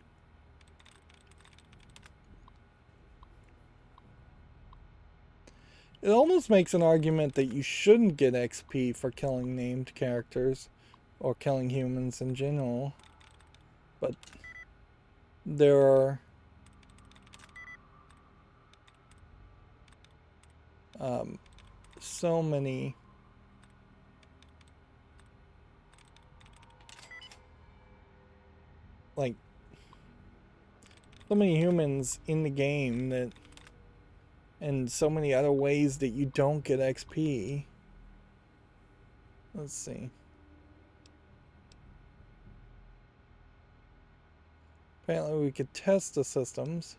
It almost makes an argument that you shouldn't get XP for killing named characters or killing humans in general. But there are so many humans in the game that, and so many other ways that you don't get XP. Let's see. Apparently we could test the systems.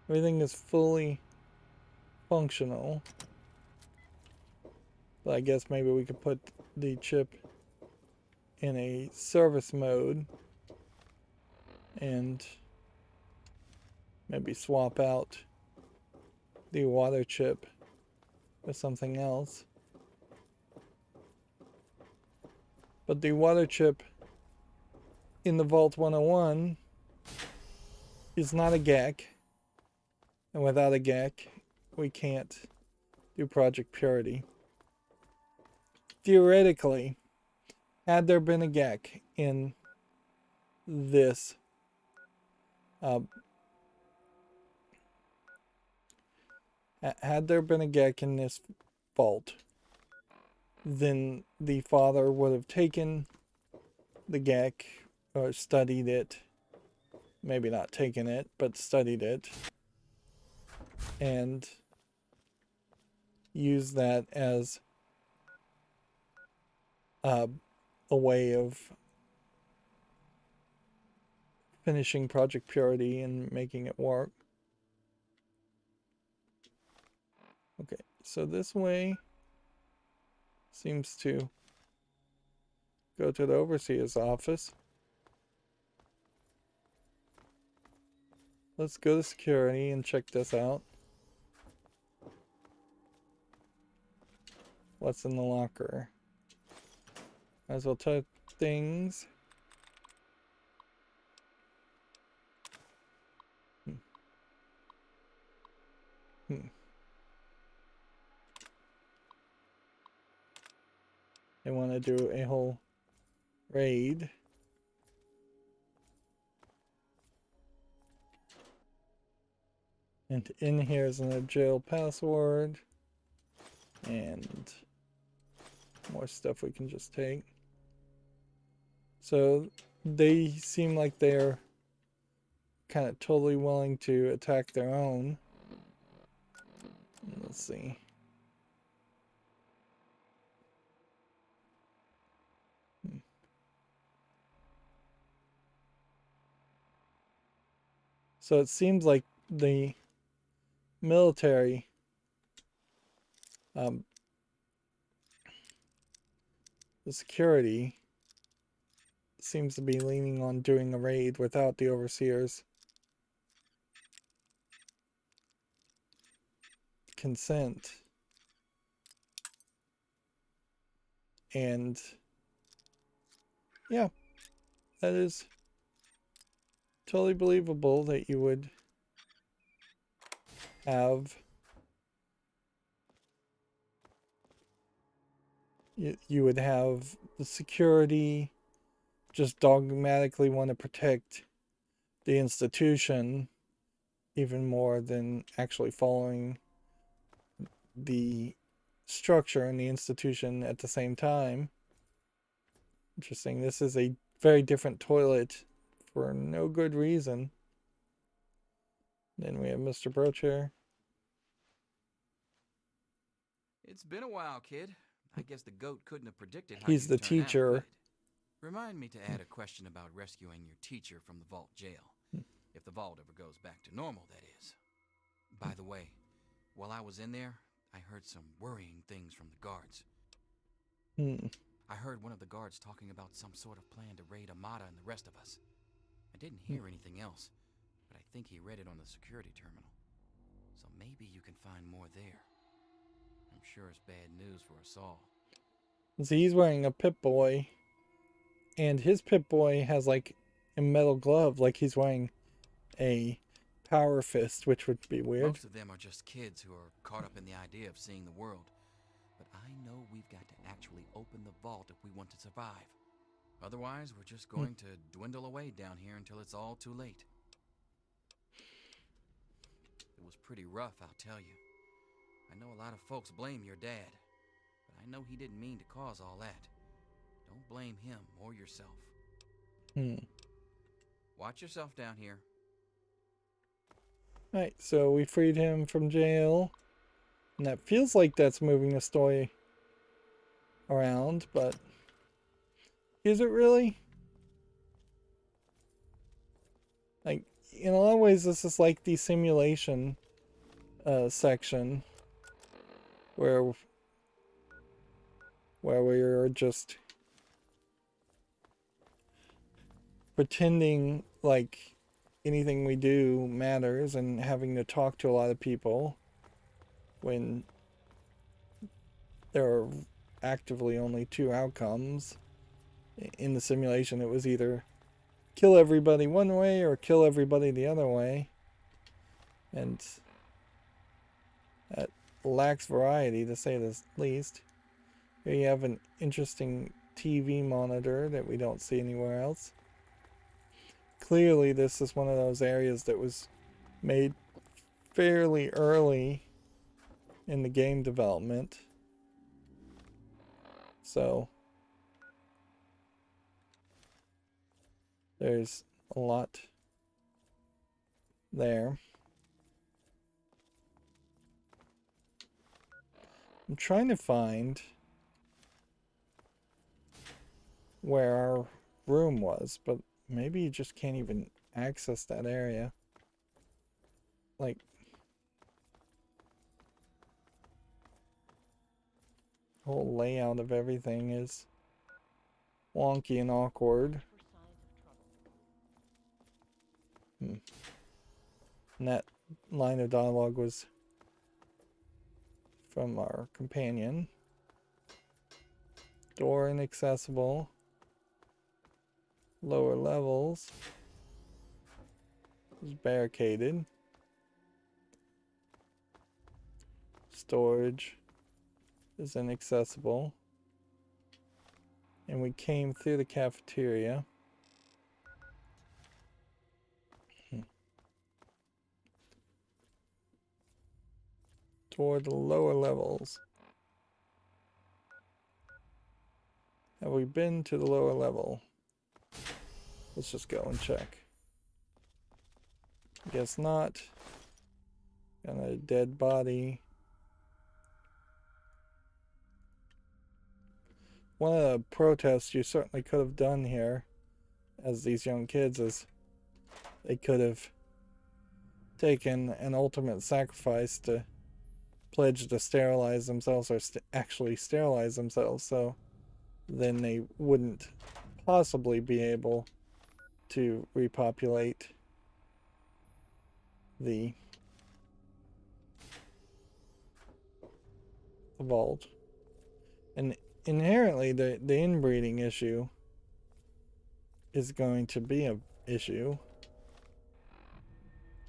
Everything is fully functional. But I guess maybe we could put the chip in a service mode and maybe swap out the water chip with something else. But the water chip in the Vault 101 is not a GEC. And without a GEC, we can't do Project Purity. Theoretically, had there been a GEC in this vault, then the father would have taken the GEC or studied it, maybe not taken it, but studied it, and used that as a way of finishing Project Purity and making it work. Okay, so this way seems to go to the overseer's office. Let's go to security and check this out. What's in the locker? Might as well touch things. They want to do a whole raid. And in here is a jail password. And more stuff we can just take. So they seem like they're kind of totally willing to attack their own. Let's see. So it seems like the military the security seems to be leaning on doing a raid without the overseer's consent. And yeah, that is totally believable that you would have you would have the security just dogmatically want to protect the institution even more than actually following the structure and the institution at the same time. Interesting. This is a very different toilet for no good reason. Then we have Mr. Brocher. It's been a while, kid. I guess the goat couldn't have predicted how He's the you'd turn out, teacher. could it? Remind me to add a question about rescuing your teacher from the vault jail. If the vault ever goes back to normal, that is. By the way, while I was in there, I heard some worrying things from the guards. I heard one of the guards talking about some sort of plan to raid Amata and the rest of us. I didn't hear anything else, but I think he read it on the security terminal. So maybe you can find more there. I'm sure it's bad news for us all. So he's wearing a Pip-Boy, and his Pip-Boy has like a metal glove, like he's wearing a power fist, which would be weird. Most of them are just kids who are caught up in the idea of seeing the world. But I know we've got to actually open the vault if we want to survive. Otherwise, we're just going to dwindle away down here until it's all too late. It was pretty rough, I'll tell you. I know a lot of folks blame your dad, but I know he didn't mean to cause all that. Don't blame him or yourself. Watch yourself down here. Alright, so we freed him from jail. And that feels like that's moving the story around, but is it really? Like, in a lot of ways, this is like the simulation section where we're just pretending like anything we do matters and having to talk to a lot of people when there are actively only two outcomes. In the simulation, it was either kill everybody one way or kill everybody the other way. And that lacks variety, to say the least. Here you have an interesting TV monitor that we don't see anywhere else. Clearly, this is one of those areas that was made fairly early in the game development. So there's a lot there. I'm trying to find where our room was, but maybe you just can't even access that area. Like, the whole layout of everything is wonky and awkward. And that line of dialogue was from our companion. Door inaccessible. Lower levels is barricaded. Storage is inaccessible. And we came through the cafeteria. Toward the lower levels. Have we been to the lower level? Let's just go and check. Guess not. Got a dead body. One of the protests you certainly could have done here as these young kids is they could have taken an ultimate sacrifice to pledge to sterilize themselves or actually sterilize themselves. So then they wouldn't possibly be able to repopulate the vault. And inherently, the inbreeding issue is going to be an issue.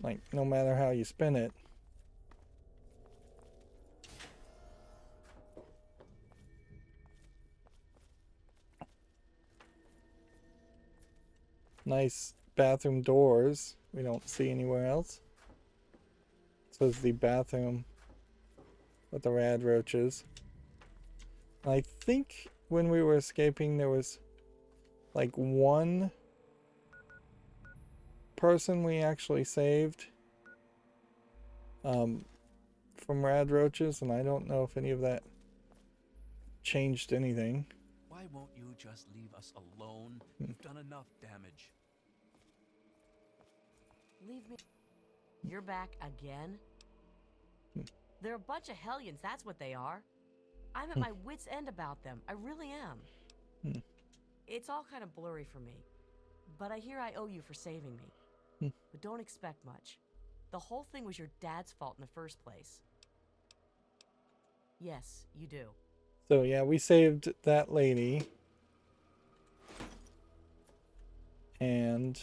Like, no matter how you spin it. Nice bathroom doors. We don't see anywhere else. So it's the bathroom with the rad roaches. I think when we were escaping, there was like one person we actually saved from rad roaches, and I don't know if any of that changed anything. Why won't you just leave us alone? You've done enough damage. Leave me. You're back again? They're a bunch of hellions, that's what they are. I'm at my wit's end about them. I really am. It's all kind of blurry for me. But I hear I owe you for saving me. But don't expect much. The whole thing was your dad's fault in the first place. Yes, you do. So yeah, we saved that lady. And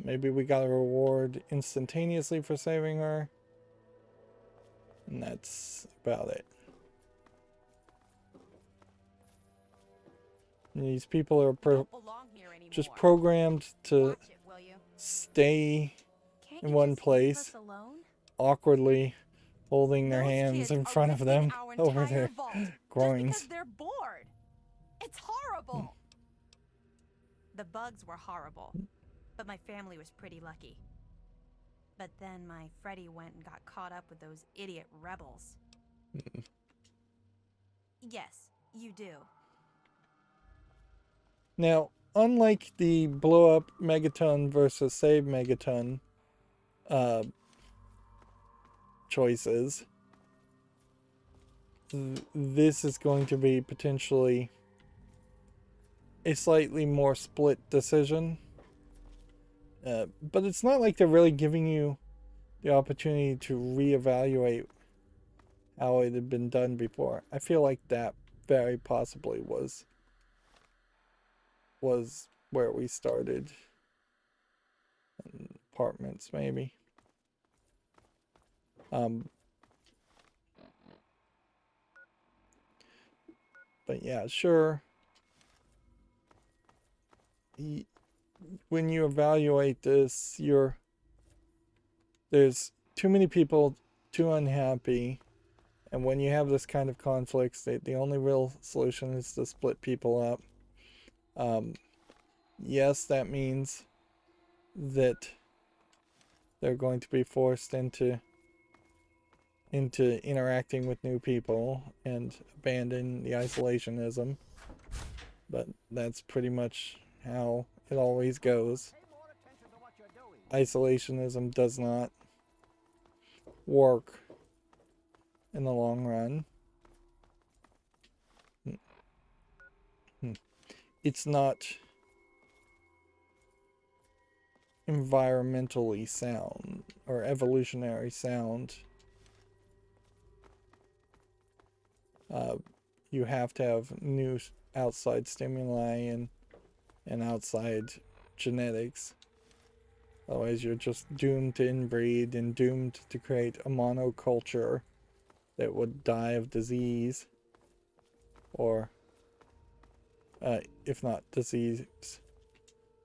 maybe we got a reward instantaneously for saving her. And that's about it. And these people are just programmed to stay in one place, awkwardly holding their hands in front of them over their groins. Because they're bored. It's horrible. The bugs were horrible, but my family was pretty lucky. But then my Freddy went and got caught up with those idiot rebels. Yes, you do. Now, unlike the blow up Megaton versus save Megaton choices, this is going to be potentially a slightly more split decision. But it's not like they're really giving you the opportunity to reevaluate how it had been done before. I feel like that very possibly was where we started. Apartments, maybe. But yeah, sure. When you evaluate this, there's too many people, too unhappy, and when you have this kind of conflicts, the only real solution is to split people up. Yes, that means that they're going to be forced into interacting with new people and abandon the isolationism, but that's pretty much how it always goes. Isolationism does not work in the long run. It's not environmentally sound or evolutionary sound. You have to have new outside stimuli and outside genetics. Otherwise, you're just doomed to inbreed and doomed to create a monoculture that would die of disease. Or, if not disease,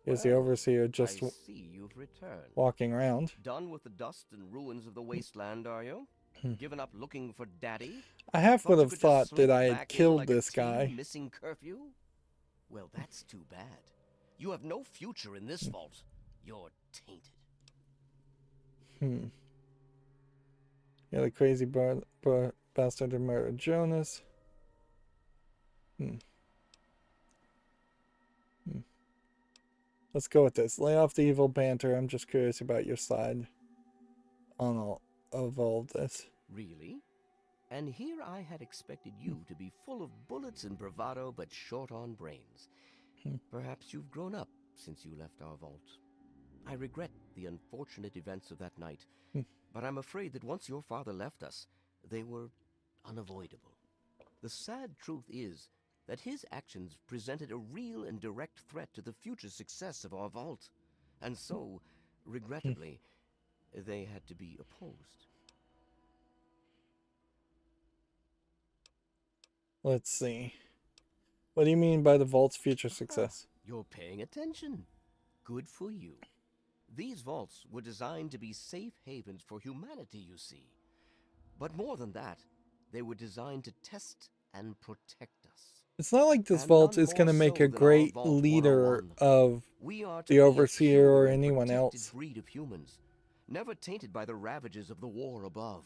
is the overseer just I see you've returned. walking around. Done with the dust and ruins of the wasteland, are you? Given up looking for Daddy? I half would have thought that slink I had back in killed like a this teen guy. Missing curfew? Well, that's too bad. You have no future in this vault. You're tainted. Yeah, the crazy bastard who murdered Jonas. Let's go with this. Lay off the evil banter. I'm just curious about your side on all of this. Really? And here I had expected you to be full of bullets and bravado, but short on brains. Perhaps you've grown up since you left our vault. I regret the unfortunate events of that night, but I'm afraid that once your father left us, they were unavoidable. The sad truth is that his actions presented a real and direct threat to the future success of our vault, and so, regrettably, they had to be opposed. Let's see. What do you mean by the vault's future success? You're paying attention. Good for you. These vaults were designed to be safe havens for humanity, you see. But more than that, they were designed to test and protect us. It's not like this And vault none is going to more make so a than our great Vault leader 101. of We are to the be a Overseer pure or and anyone protected else. breed of humans, never tainted by the ravages of the war above.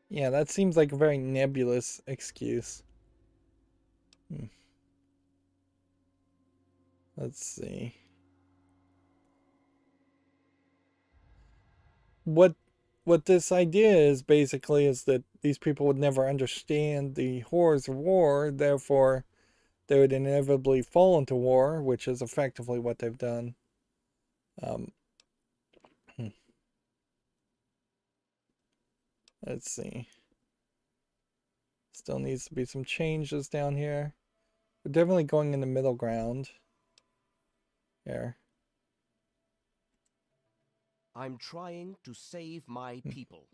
Yeah, that seems like a very nebulous excuse. Let's see. What this idea is basically is that these people would never understand the horrors of war, therefore they would inevitably fall into war, which is effectively what they've done. Let's see. Still needs to be some changes down here. We're definitely going in the middle ground. Here. I'm trying to save my people.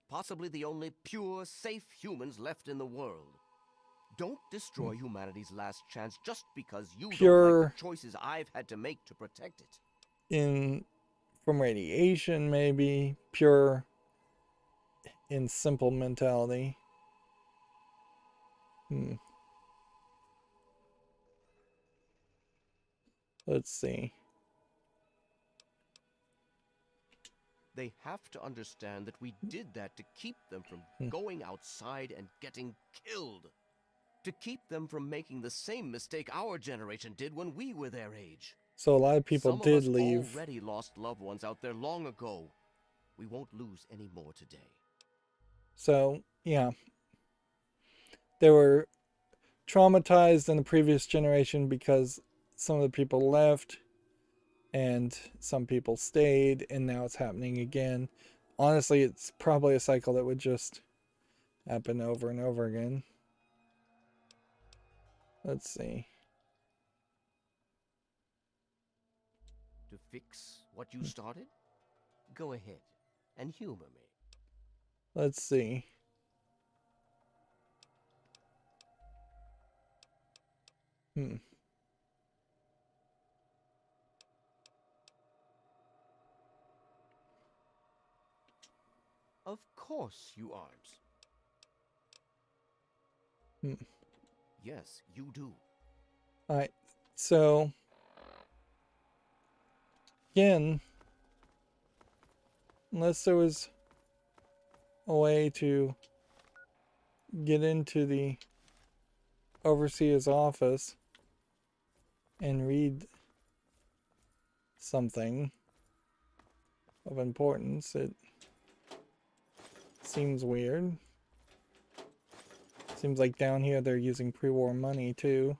Possibly the only pure, safe humans left in the world. Don't destroy humanity's last chance just because you don't like the choices I've had to make to protect it. From radiation, maybe. Pure in simple mentality. Let's see. They have to understand that we did that to keep them from going outside and getting killed. To keep them from making the same mistake our generation did when we were their age. So a lot of people did leave. Some of us already lost loved ones out there long ago. We won't lose any more today. So, yeah. They were traumatized in the previous generation because some of the people left and some people stayed, and now it's happening again. Honestly, it's probably a cycle that would just happen over and over again. Let's see. To fix what you started? Go ahead and humor me. Let's see. Of course you aren't. Yes, you do. Alright, so again, unless there was a way to get into the Overseer's office and read something of importance, it seems weird. Seems like down here they're using pre-war money too.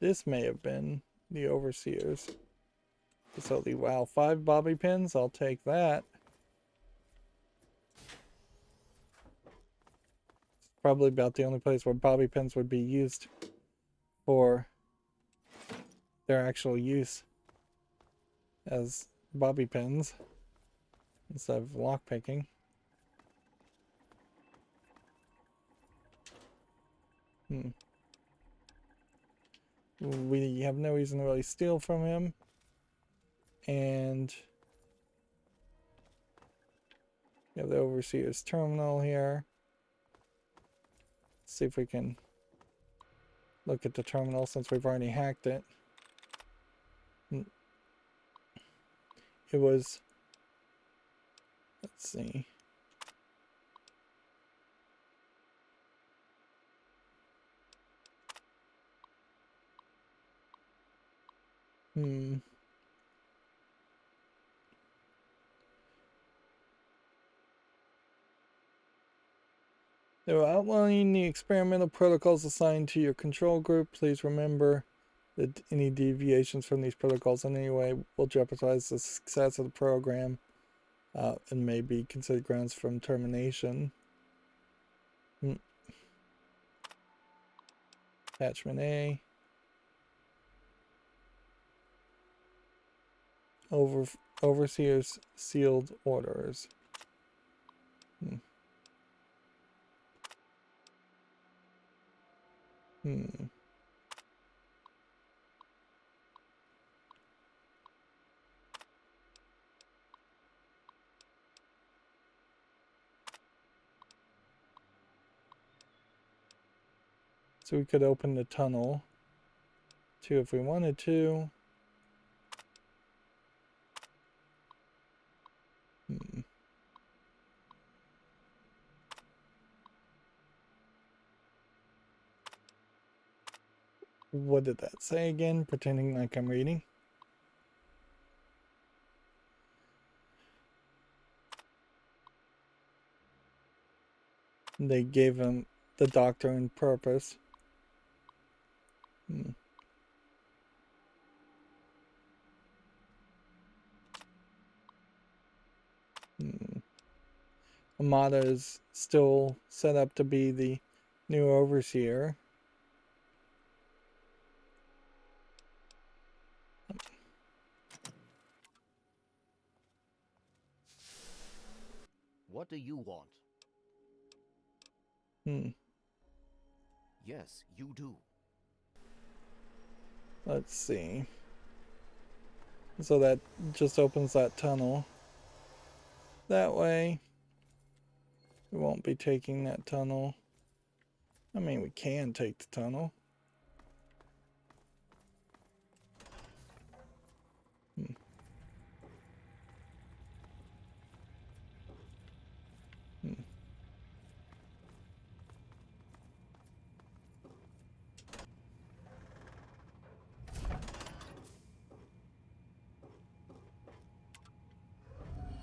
This may have been the Overseer's facility. Wow, 5 bobby pins? I'll take that. It's probably about the only place where bobby pins would be used for their actual use as bobby pins instead of lockpicking. We have no reason to really steal from him. And we have the Overseer's terminal here. Let's see if we can look at the terminal since we've already hacked it. It was, let's see. Hmm. So outlining the experimental protocols assigned to your control group, please remember that any deviations from these protocols in any way will jeopardize the success of the program and may be considered grounds for termination. Attachment A. Overseer's sealed orders. So we could open the tunnel too if we wanted to. What did that say again? Pretending like I'm reading. They gave him the doctrine purpose. Amada is still set up to be the new overseer. What do you want? Yes, you do. Let's see. So that just opens that tunnel. That way, we won't be taking that tunnel. I mean, we can take the tunnel.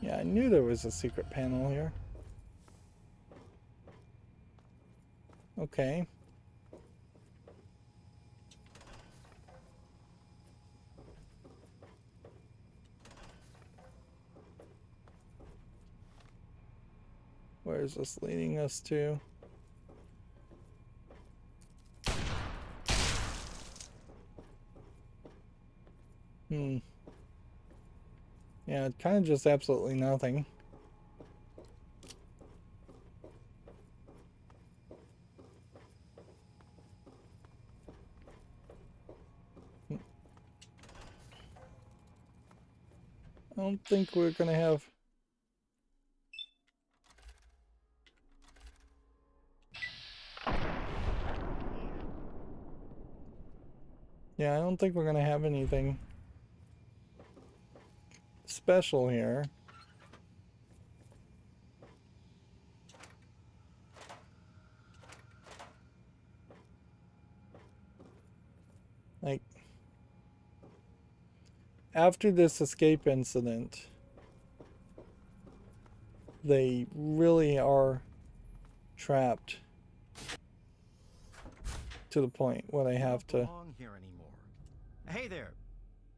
Yeah, I knew there was a secret panel here. Okay. Where is this leading us to? Yeah, kind of just absolutely nothing. I don't think we're gonna have... Yeah, I don't think we're gonna have anything special here. Like, after this escape incident, they really are trapped to the point where they have to... belong here anymore. Hey there.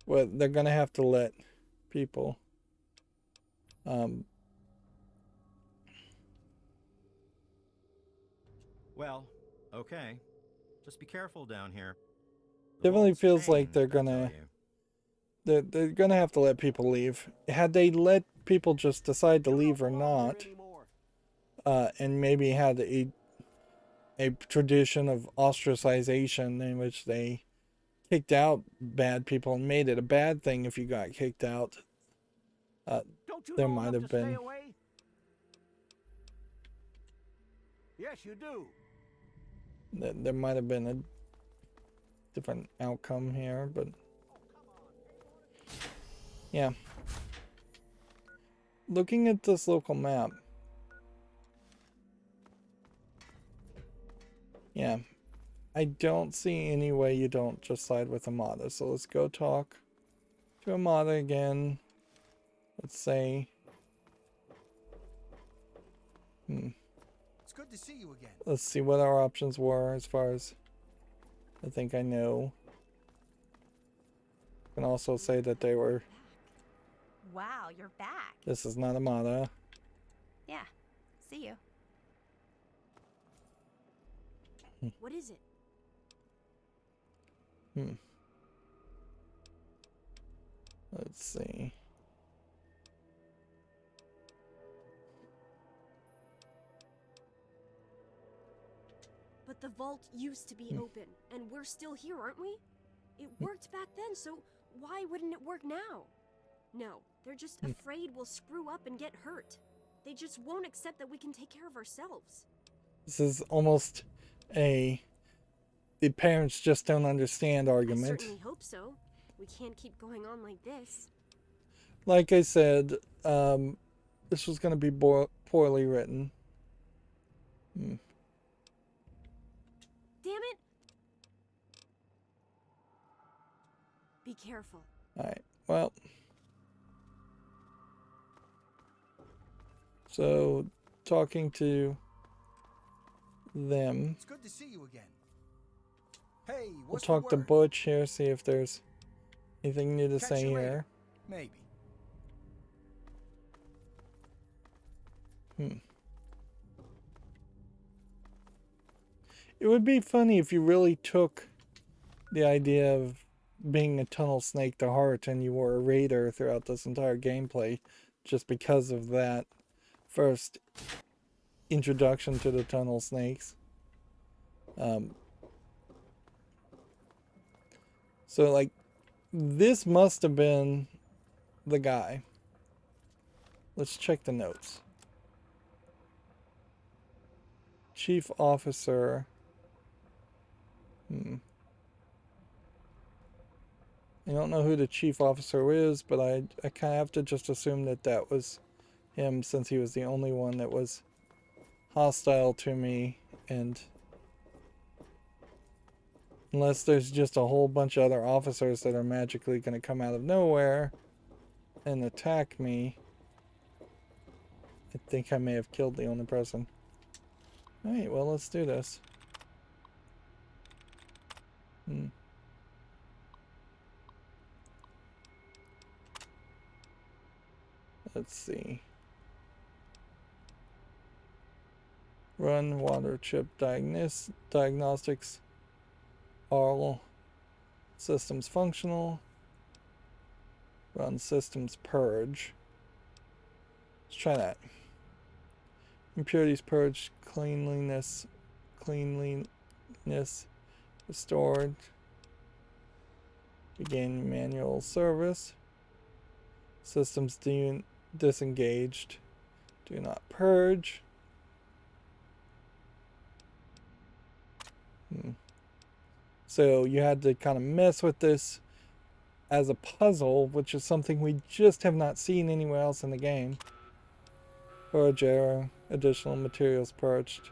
Well, they're gonna have to let people Well, okay. Just be careful down here. definitely feels like they're gonna have to let people leave. Had they let people just decide to leave or not, and maybe had a tradition of ostracization in which they kicked out bad people and made it a bad thing if you got kicked out, there might have been... Yes, you do. There might have been a different outcome here, but yeah. Looking at this local map, yeah, I don't see any way you don't just side with Amada. So let's go talk to Amada again. Let's say. It's good to see you again. Let's see what our options were as far as I think I know. I can also say that they were. Wow, you're back. This is not Amada. Yeah, see you. What is it? Let's see. But the vault used to be open, and we're still here, aren't we? It worked back then, so why wouldn't it work now? No, they're just afraid we'll screw up and get hurt. They just won't accept that we can take care of ourselves. This is almost the parents just don't understand argument. I certainly hope so. We can't keep going on like this. Like I said, this was going to be poorly written. Damn it! Be careful. Alright, well. So, talking to them. It's good to see you again. Hey, We'll what's talk to the word? Butch here, see if there's anything new to Catch say you later. here. Maybe. It would be funny if you really took the idea of being a tunnel snake to heart and you were a raider throughout this entire gameplay just because of that first introduction to the tunnel snakes. So like this must have been the guy. Let's check the notes. Chief officer. I don't know who the chief officer is, but I kind of have to just assume that that was him since he was the only one that was hostile to me, and unless there's just a whole bunch of other officers that are magically going to come out of nowhere and attack me, I think I may have killed the only person. Alright, well, let's do this. Let's see. Run water chip diagnostics. All systems functional. Run systems purge. Let's try that. Impurities purged. Cleanliness restored. Begin manual service. Systems disengaged. Do not purge. So you had to kind of mess with this as a puzzle, which is something we just have not seen anywhere else in the game. Purge error. Additional materials purged.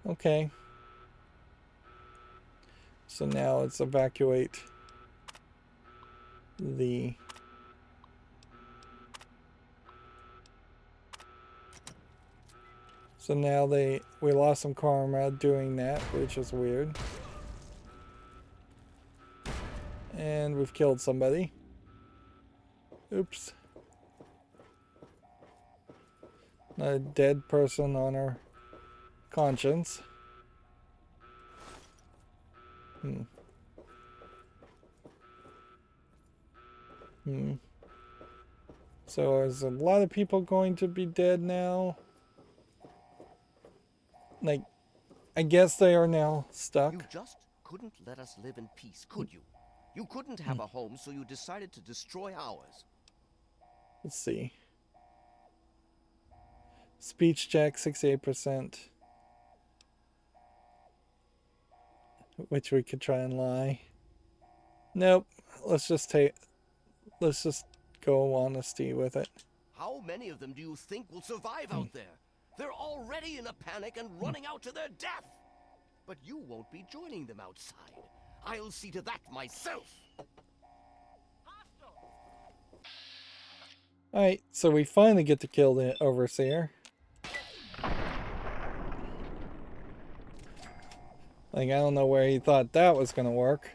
Okay. So now let's evacuate the So now we lost some karma doing that, which is weird. And we've killed somebody. Oops. A dead person on our conscience. So is a lot of people going to be dead now? Like, I guess they are now stuck. You just couldn't let us live in peace, could you? You couldn't have a home, so you decided to destroy ours. Let's see. Speech check, 68%. Which we could try and lie. Nope. Let's just go honesty with it. How many of them do you think will survive out there? They're already in a panic and running out to their death. But you won't be joining them outside. I'll see to that myself. Alright, so we finally get to kill the overseer. Like, I don't know where he thought that was gonna work.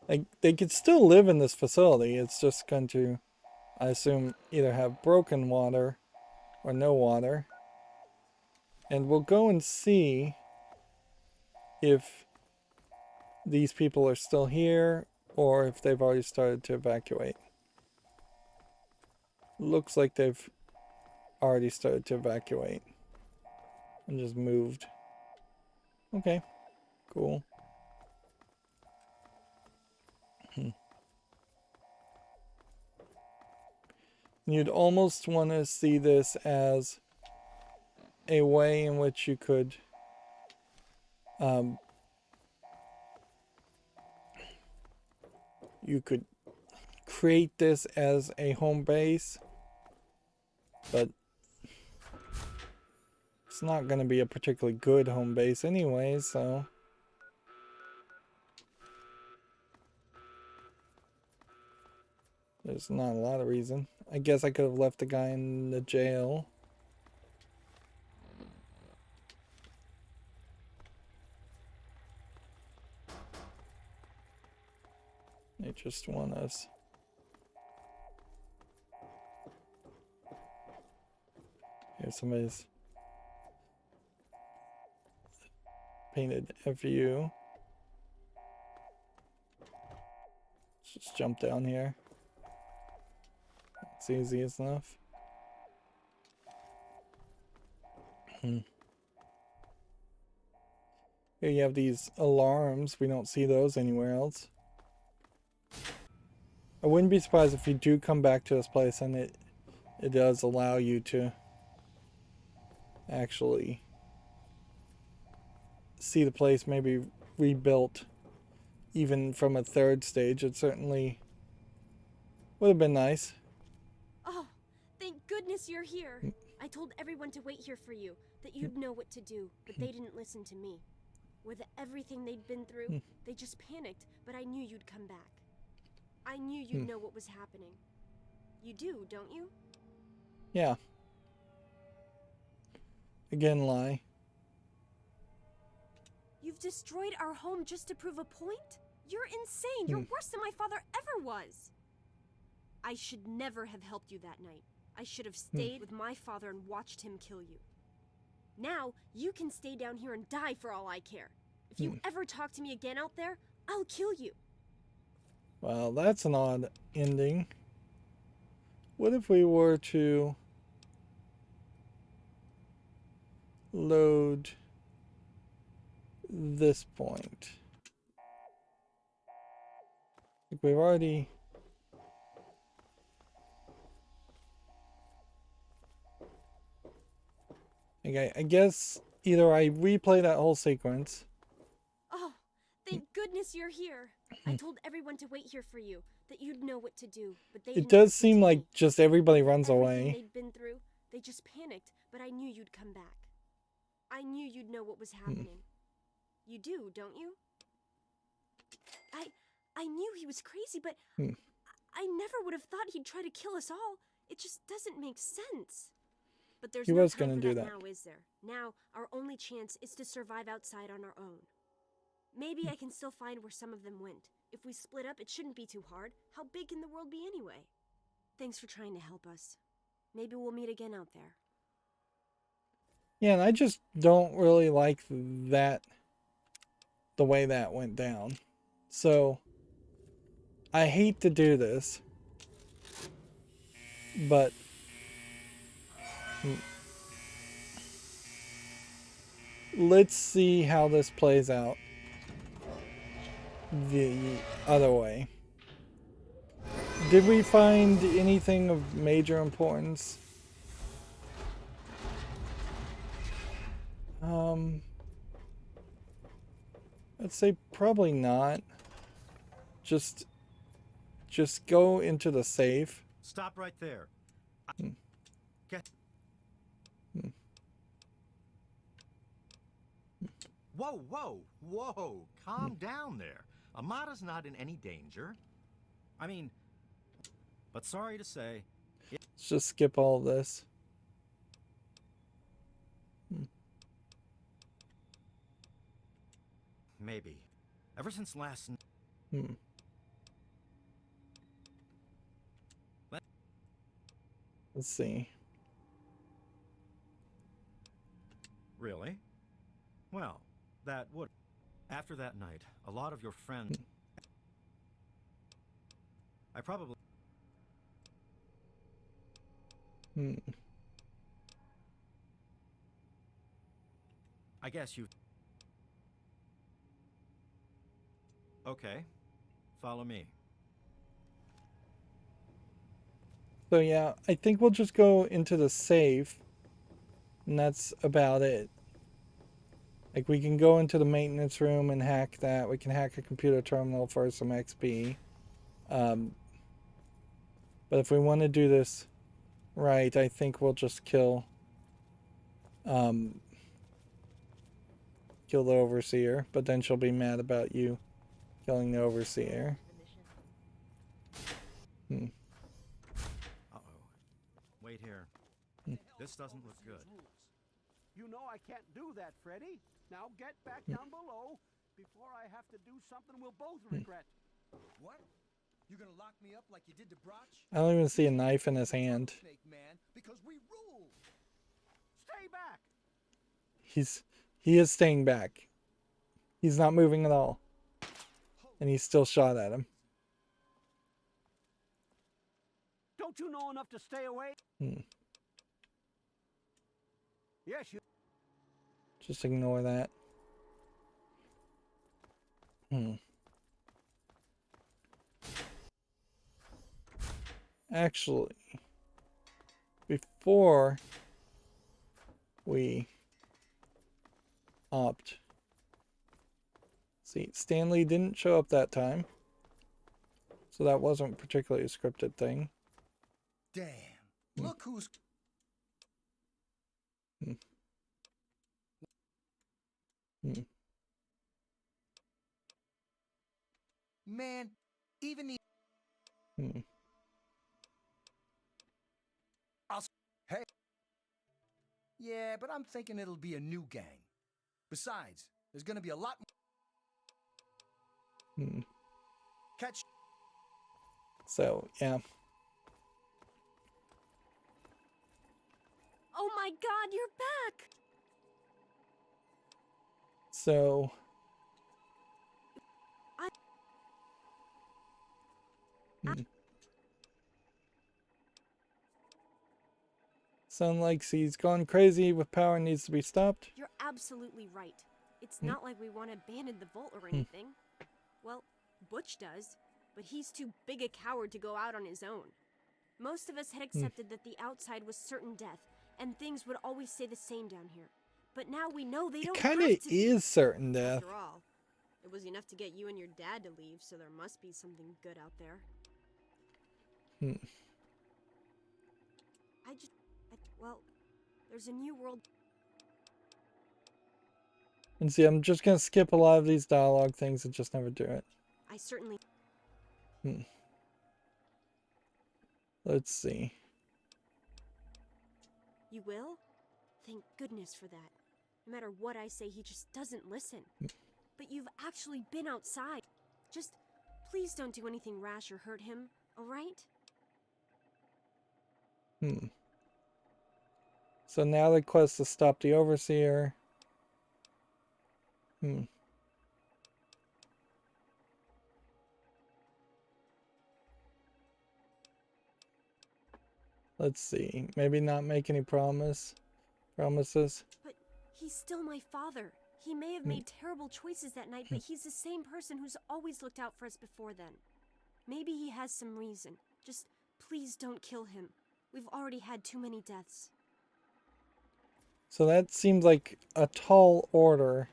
Like, they could still live in this facility. It's just going to, I assume, either have broken water or no water. And we'll go and see if these people are still here or if they've already started to evacuate. Looks like they've already started to evacuate and just moved. Okay, cool. You'd almost want to see this as a way in which you could create this as a home base, but it's not going to be a particularly good home base anyway, so there's not a lot of reason. I guess I could have left the guy in the jail. They just want us. Here, somebody's painted FU. Let's just jump down here. It's easy enough. Here you have these alarms. We don't see those anywhere else. I wouldn't be surprised if you do come back to this place and it does allow you to actually see the place maybe rebuilt even from a third stage. It certainly would have been nice. Oh, thank goodness you're here. I told everyone to wait here for you, that you'd know what to do, but they didn't listen to me. With everything they'd been through, they just panicked, but I knew you'd come back. I knew you'd know what was happening. You do, don't you? Yeah. Again, lie. You've destroyed our home just to prove a point? You're insane. You're worse than my father ever was. I should never have helped you that night. I should have stayed with my father and watched him kill you. Now, you can stay down here and die for all I care. If you ever talk to me again out there, I'll kill you. Well, that's an odd ending. What if we were to load this point? Like we've already... Okay, I guess either I replay that whole sequence. Oh, thank goodness you're here. I told everyone to wait here for you, that you'd know what to do, but they didn't. It does listen seem to like me. just everybody runs Everything away. they'd been through, they just panicked, but I knew you'd come back. I knew you'd know what was happening. You do, don't you? I knew he was crazy, but I never would have thought he'd try to kill us all. It just doesn't make sense. But there's He no was time gonna for do that that. now, is there? Now, our only chance is to survive outside on our own. Maybe I can still find where some of them went. If we split up, it shouldn't be too hard. How big can the world be anyway? Thanks for trying to help us. Maybe we'll meet again out there. Yeah, and I just don't really like that, the way that went down. So, I hate to do this, but let's see how this plays out the other way. Did we find anything of major importance? I'd say probably not. Just go into the safe. Stop right there. Get. Whoa, whoa, whoa. Calm down there. Amada's not in any danger. I mean, but sorry to say. Let's just skip all this. Maybe. Ever since last Let's see. Really? Well, that would. After that night, a lot of your friends. I probably. I guess you. Okay. Follow me. So yeah, I think we'll just go into the safe. And that's about it. Like, we can go into the maintenance room and hack that. We can hack a computer terminal for some XP. But if we want to do this right, I think we'll just kill the overseer. But then she'll be mad about you killing the overseer. Uh-oh. Wait here. This doesn't look good. You know I can't do that, Freddy. Now get back down below before I have to do something we'll both regret. What? You gonna lock me up like you did to Broch? I don't even see a knife in his hand. Snake man, because we rule. Stay back. He is staying back. He's not moving at all. And he still shot at him. Don't you know enough to stay away? Yes, you. Just ignore that. Actually, before we opt. See, Stanley didn't show up that time. So that wasn't particularly a scripted thing. Damn. Look who's... Man, even the... Hey. Yeah, but I'm thinking it'll be a new gang. Besides, there's gonna be a lot more... Catch... So, yeah. Oh my god, you're back! So... Sound like he's gone crazy with power and needs to be stopped. You're absolutely right. It's not like we want to abandon the vault or anything. Well, Butch does, but he's too big a coward to go out on his own. Most of us had accepted that the outside was certain death, and things would always stay the same down here. But now we know they don't have to. It kind of is certain death. After all, it was enough to get you and your dad to leave, so there must be something good out there. Well, there's a new world. And see, I'm just going to skip a lot of these dialogue things and just never do it. I certainly... Let's see. You will? Thank goodness for that. No matter what I say, he just doesn't listen. But you've actually been outside. Just please don't do anything rash or hurt him, alright? So now the quest to stop the overseer. Let's see. Maybe not make any promises. But he's still my father. He may have made terrible choices that night, but he's the same person who's always looked out for us before then. Maybe he has some reason. Just please don't kill him. We've already had too many deaths. So that seems like a tall order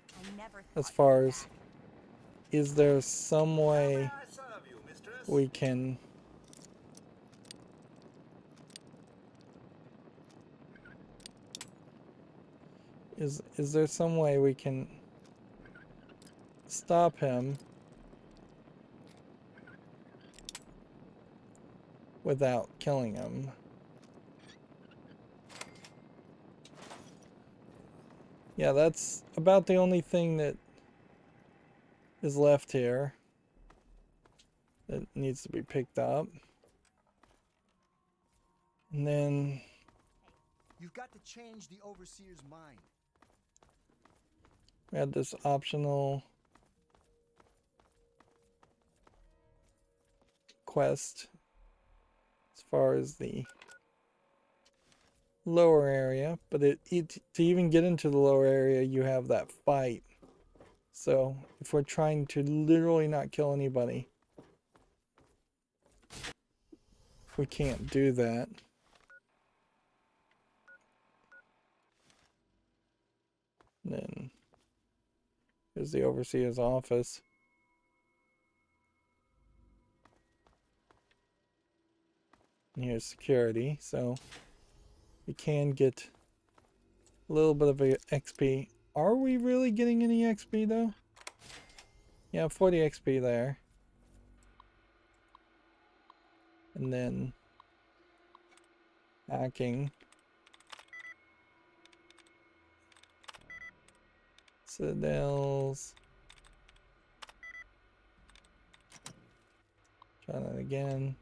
as far as, is there some way... I serve we can is there some way we can stop him without killing him? Yeah, that's about the only thing that is left here that needs to be picked up. And then You've got to change the overseer's mind. we had this optional quest as far as the lower area, but to even get into the lower area you have that fight. So if we're trying to literally not kill anybody, we can't do that. And then here's the overseer's office. And here's security, so we can get a little bit of a XP. Are we really getting any XP though? Yeah, 40 XP there. And then hacking. Citadels. Try that again.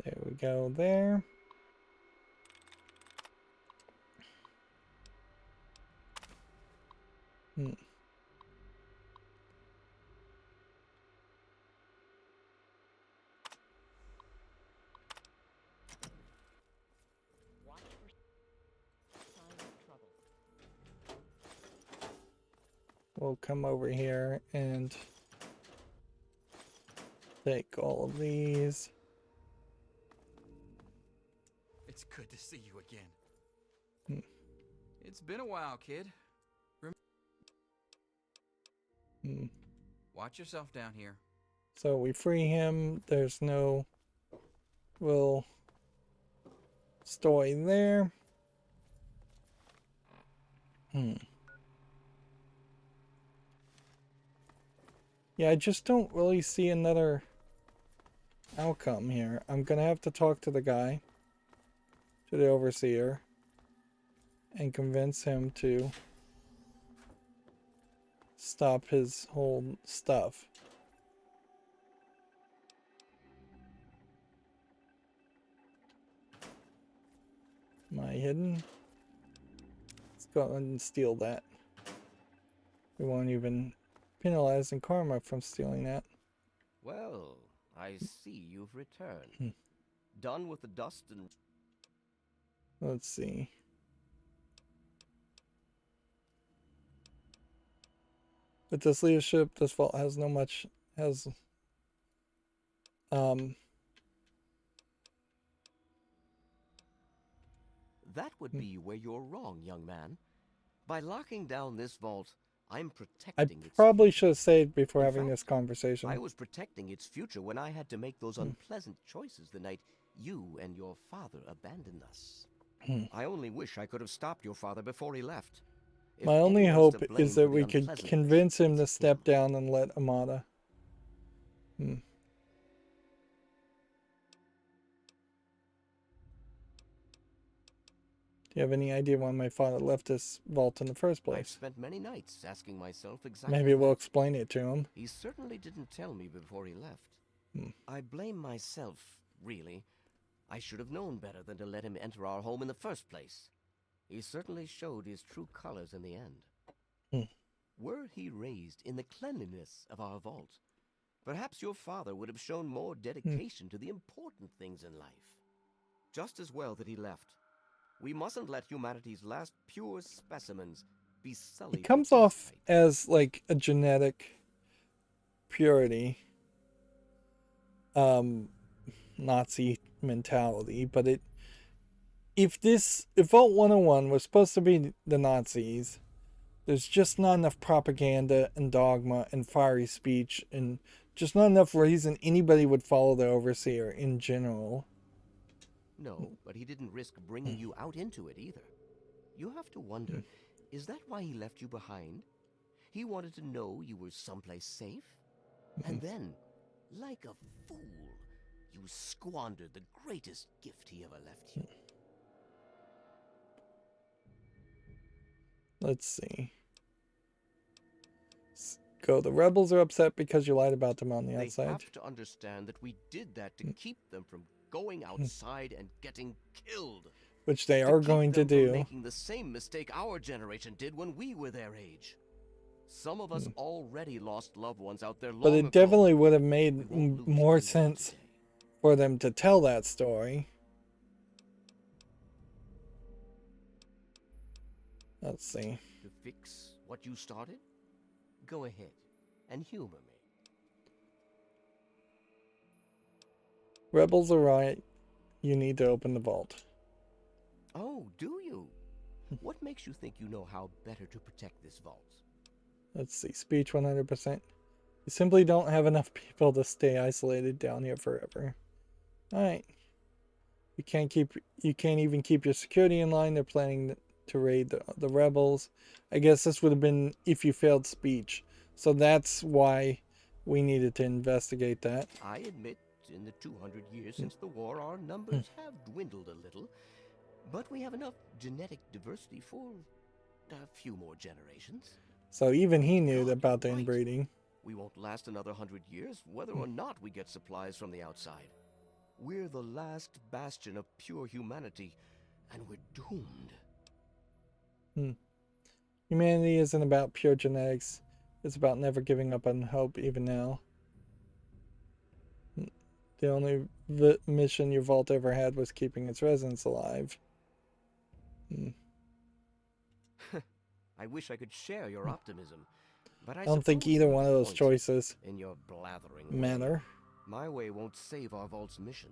There we go there. We'll come over here and take all of these. It's good to see you again. It's been a while, kid. Watch yourself down here. So we free him. There's no real story there. Yeah, I just don't really see another outcome here. I'm gonna have to talk to the guy, to the overseer, and convince him to stop his whole stuff. Am I hidden? Let's go ahead and steal that. We won't even penalize in karma from stealing that. Well, I see you've returned. Done with the dust and... Let's see. With this leadership, this vault has no much... has... That would be where you're wrong, young man. By locking down this vault, I'm protecting its probably future. should have saved before In having fact, this conversation. I was protecting its future when I had to make those unpleasant choices the night you and your father abandoned us. I only wish I could have stopped your father before he left. If My only anyone's hope to blame is that for the we could unpleasantness, convince him to step down and let Amada. Do you have any idea why my father left this vault in the first I've place? spent many nights asking myself exactly Maybe we'll that. explain it to him. He certainly didn't tell me before he left. I blame myself, really. I should have known better than to let him enter our home in the first place. He certainly showed his true colors in the end. Were he raised in the cleanliness of our vault, perhaps your father would have shown more dedication to the important things in life. Just as well that he left. We mustn't let humanity's last pure specimens be sullied. It comes off as like a genetic purity Nazi mentality, but if Vault 101 was supposed to be the Nazis, there's just not enough propaganda and dogma and fiery speech and just not enough reason anybody would follow the Overseer in general. No, but he didn't risk bringing you out into it either. You have to wonder, is that why he left you behind? He wanted to know you were someplace safe? And then, like a fool, you squandered the greatest gift he ever left you. Let's see. Go. The rebels are upset because you lied about them on the outside. They have to understand that we did that to keep them from going outside and getting killed. Which they are going to do. Making the same mistake our generation did when we were their age. Some of us already lost loved ones out there long But it ago. definitely would have made more sense for them to tell that story. Let's see. To fix what you started? Go ahead and humor me. Rebels are right. You need to open the vault. Oh, do you? What makes you think you know how better to protect this vault? Let's see. Speech 100%. You simply don't have enough people to stay isolated down here forever. Alright. You can't even keep your security in line. They're planning to raid the rebels. I guess this would have been if you failed speech. So that's why we needed to investigate that. I admit, in the 200 years since the war, our numbers have dwindled a little. But we have enough genetic diversity for a few more generations. So even he knew about the inbreeding. We won't last another 100 years, whether or not we get supplies from the outside. We're the last bastion of pure humanity, and we're doomed. Humanity isn't about pure genetics. It's about never giving up on hope, even now. The only mission your vault ever had was keeping its residents alive. I wish I could share your optimism, but I don't think either one of those choices in your blathering matter. My way won't save our vault's mission,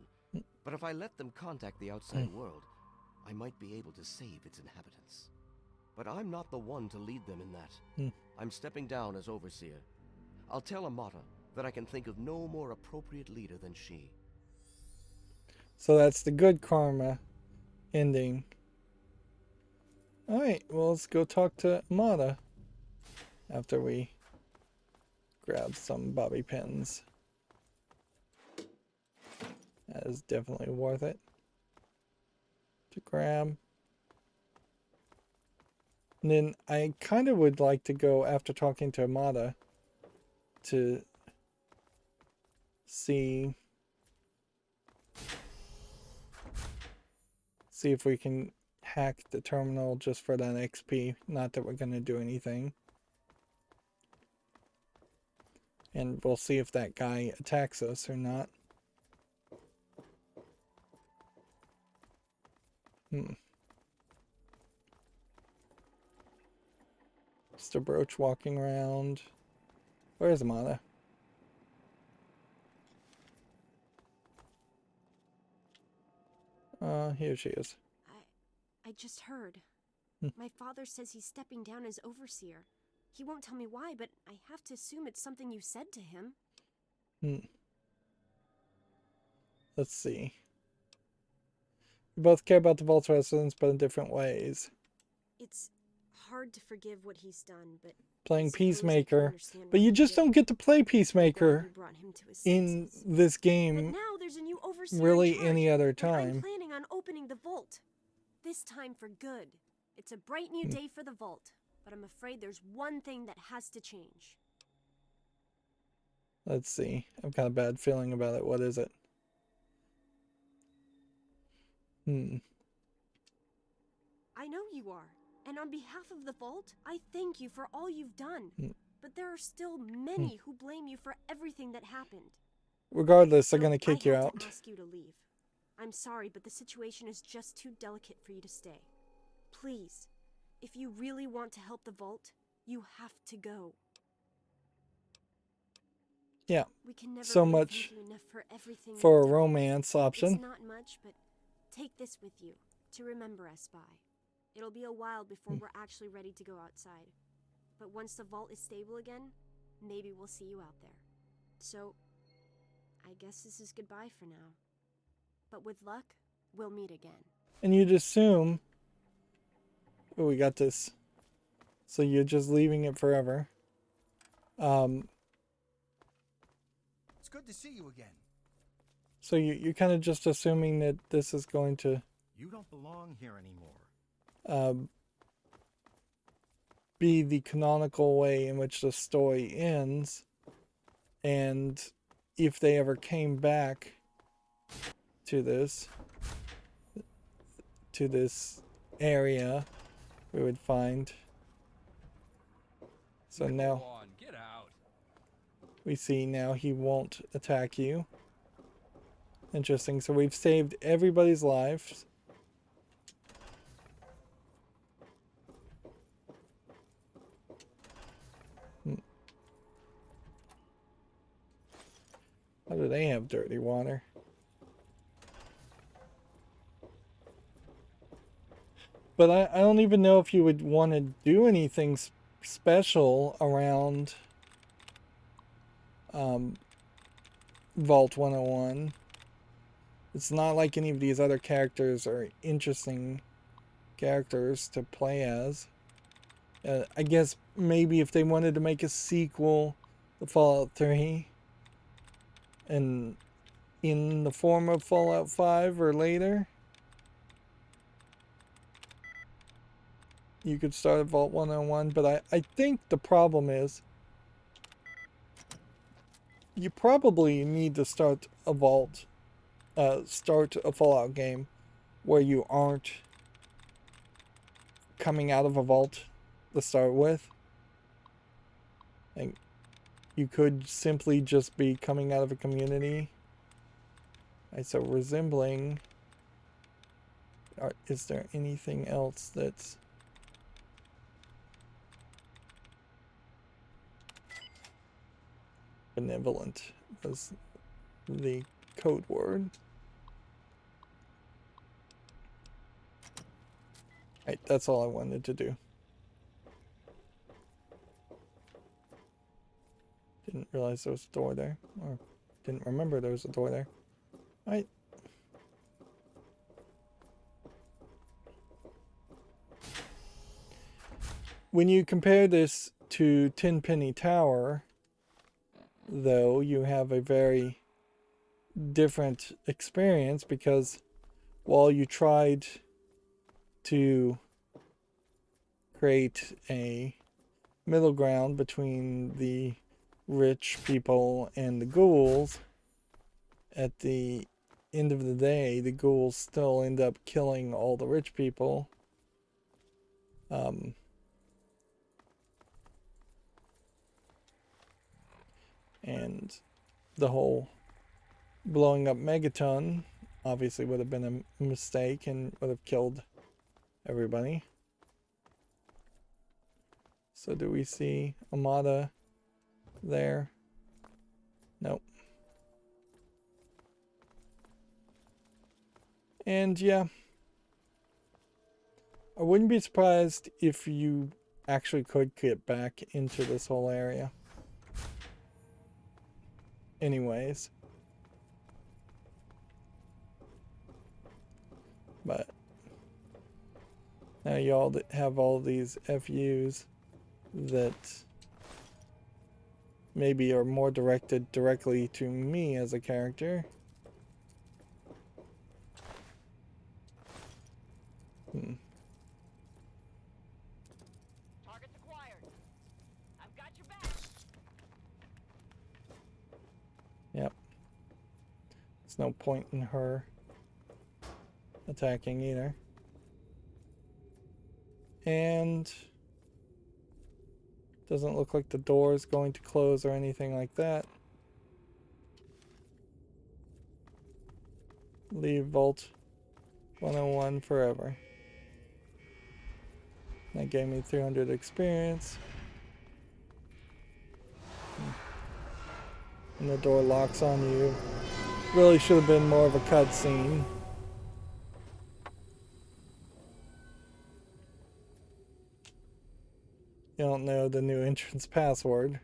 but if I let them contact the outside world, I might be able to save its inhabitants. But I'm not the one to lead them in that. I'm stepping down as overseer. I'll tell Amata that I can think of no more appropriate leader than she. So that's the good karma ending. Alright, well, let's go talk to Amata after we grab some bobby pins. That is definitely worth it to grab. And then I kind of would like to go, after talking to Amata, to see if we can hack the terminal just for that XP. Not that we're going to do anything. And we'll see if that guy attacks us or not. Mr. Broach walking around. Where's Amata? Here she is. I just heard. My father says he's stepping down as overseer. He won't tell me why, but I have to assume it's something you said to him. Let's see. We both care about the vault's residents, but in different ways. It's hard to forgive what he's done, but playing Peacemaker, but you just don't get to play Peacemaker in this game really any other time. I'm planning on opening the vault. This time for good. It's a bright new day for the vault, but I'm afraid there's one thing that has to change. Let's see. I've got a bad feeling about it. What is it? I know you are. And on behalf of the vault, I thank you for all you've done. But there are still many who blame you for everything that happened. Regardless, they're going to kick you out. I ask you to leave. I'm sorry, but the situation is just too delicate for you to stay. Please, if you really want to help the vault, you have to go. Yeah. We can never so much enough for everything for a romance option. It's not much, but take this with you. To remember us by. It'll be a while before we're actually ready to go outside. But once the vault is stable again, maybe we'll see you out there. So, I guess this is goodbye for now. But with luck, we'll meet again. And you'd assume... Oh, we got this. So you're just leaving it forever. It's good to see you again. So you're kind of just assuming that this is going to... You don't belong here anymore. Be the canonical way in which the story ends, and if they ever came back to this area, we would find. So now Get out. we see now he won't attack you. Interesting. So we've saved everybody's lives. How do they have dirty water? But I don't even know if you would want to do anything special around Vault 101. It's not like any of these other characters are interesting characters to play as. I guess maybe if they wanted to make a sequel to Fallout 3, and in the form of Fallout 5 or later, you could start at Vault 101, but I think the problem is you probably need to start a Fallout game where you aren't coming out of a vault to start with. And you could simply just be coming out of a community. Right, so resembling. Is there anything else that's... benevolent was the code word. Right, that's all I wanted to do. Didn't realize there was a door there, or didn't remember there was a door there. Right. When you compare this to Tenpenny Tower, though, you have a very different experience, because while you tried to create a middle ground between the rich people and the ghouls, at the end of the day, the ghouls still end up killing all the rich people. And the whole blowing up Megaton obviously would have been a mistake and would have killed everybody. So do we see Amada there? Nope. And yeah, I wouldn't be surprised if you actually could get back into this whole area. Anyways. But now y'all have all these FUs that maybe are more directed directly to me as a character. Target's acquired. I've got your back. Yep. There's no point in her attacking either. And doesn't look like the door is going to close or anything like that. Leave Vault 101 forever. That gave me 300 experience. And the door locks on you. Really should have been more of a cutscene. you don't know the new entrance password,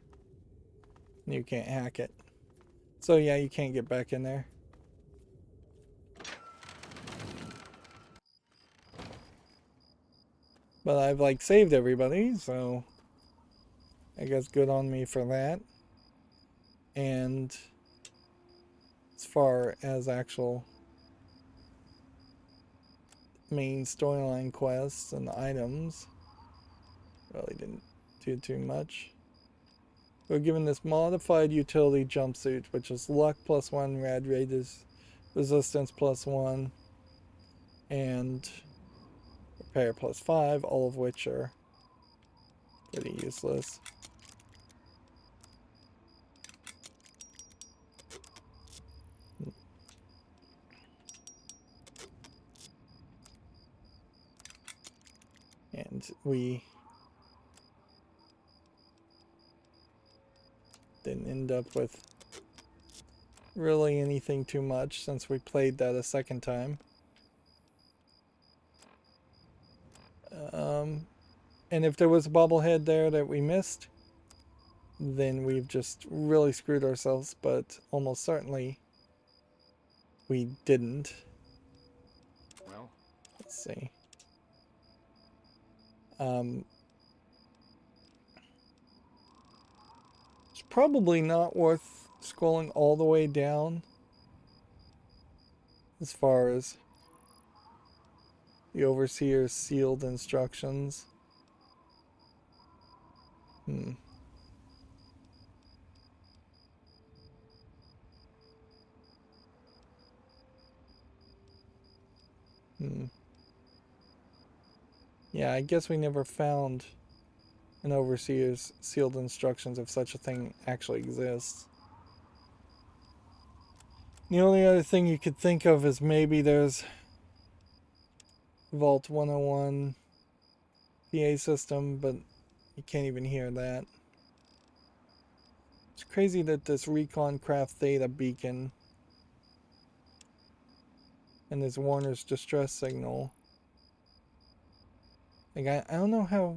you can't hack it. So yeah, you can't get back in there. But I've like saved everybody, so I guess good on me for that. And as far as actual main storyline quests and items, really didn't do too much. We're given this modified utility jumpsuit, which is luck +1, rad resistance +1, and repair +5, all of which are pretty useless. And we didn't end up with really anything too much since we played that a second time. And if there was a bobblehead there that we missed, then we've just really screwed ourselves, but almost certainly we didn't. Well, let's see. It's probably not worth scrolling all the way down as far as the overseer's sealed instructions. Yeah, I guess we never found an overseer's sealed instructions if such a thing actually exists. The only other thing you could think of is maybe there's Vault 101 PA system, but you can't even hear that. It's crazy that this Recon Craft Theta beacon and this Warner's distress signal. Like, I don't know how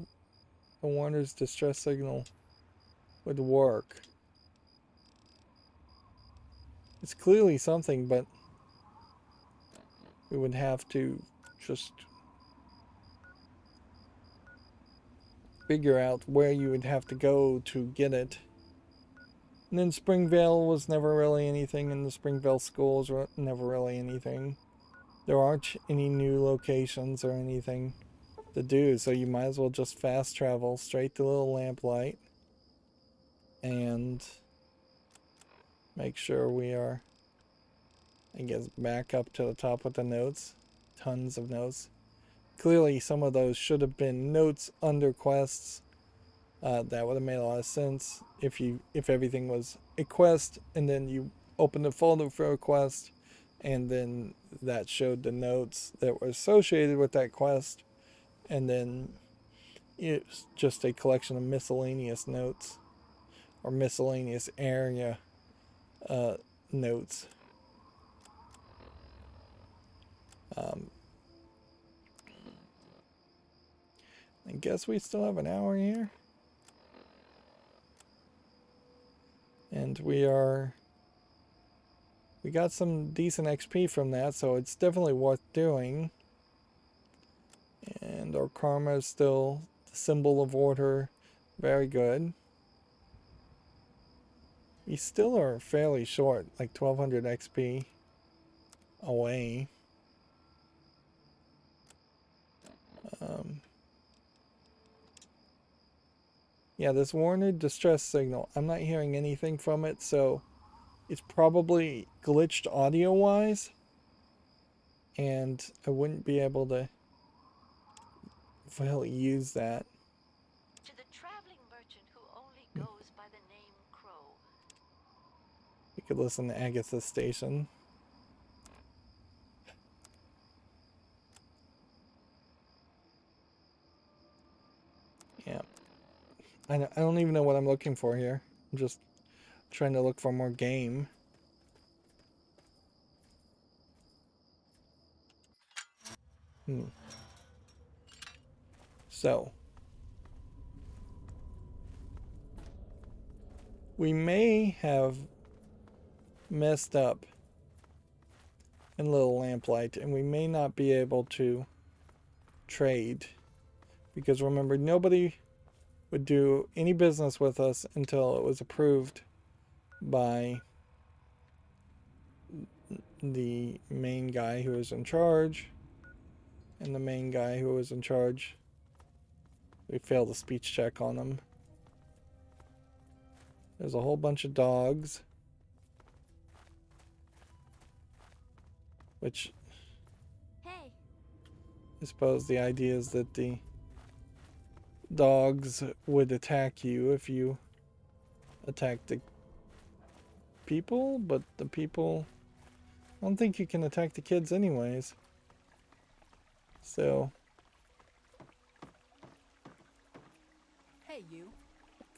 the Warner's distress signal would work. It's clearly something, but we would have to just figure out where you would have to go to get it. And then Springvale was never really anything, and the Springvale schools were never really anything. There aren't any new locations or anything to do, so you might as well just fast travel straight to Little Lamplight and make sure we are, I guess, back up to the top with the notes. Tons of notes. Clearly some of those should have been notes under quests. That would have made a lot of sense if everything was a quest and then you open the folder for a quest and then that showed the notes that were associated with that quest, and then it's just a collection of miscellaneous notes or miscellaneous area notes. I guess we still have an hour here. And we got some decent XP from that, so it's definitely worth doing. And our karma is still the symbol of order. Very good. We still are fairly short, like 1200 XP away. Yeah, this Warner distress signal, I'm not hearing anything from it, so it's probably glitched audio-wise, and I wouldn't be able to really use that. To the traveling merchant who only goes by the name Crow. You could listen to Agatha's station. Yeah. I don't even know what I'm looking for here. I'm just trying to look for more game. So. we may have messed up in Little Lamplight, and we may not be able to trade. Because remember, nobody would do any business with us until it was approved by the main guy who was in charge. And the main guy who was in charge, we failed a speech check on him. There's a whole bunch of dogs. Which, Hey. I suppose the idea is that the dogs would attack you if you attacked the people, but the people, I don't think you can attack the kids anyways. So, Hey, you.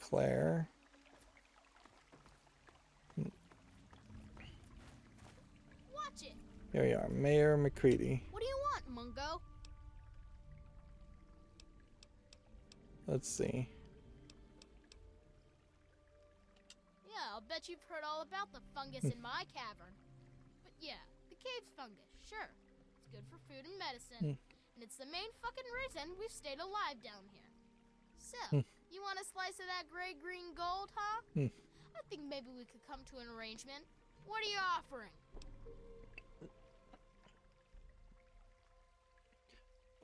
Claire. Watch it. Here we are, Mayor McCready. What do you want, Mungo? Let's see. Yeah, I'll bet you've heard all about the fungus in my cavern. But yeah, the cave fungus, sure. It's good for food and medicine. And it's the main fucking reason we've stayed alive down here. So, you want a slice of that gray-green gold, huh? I think maybe we could come to an arrangement. What are you offering?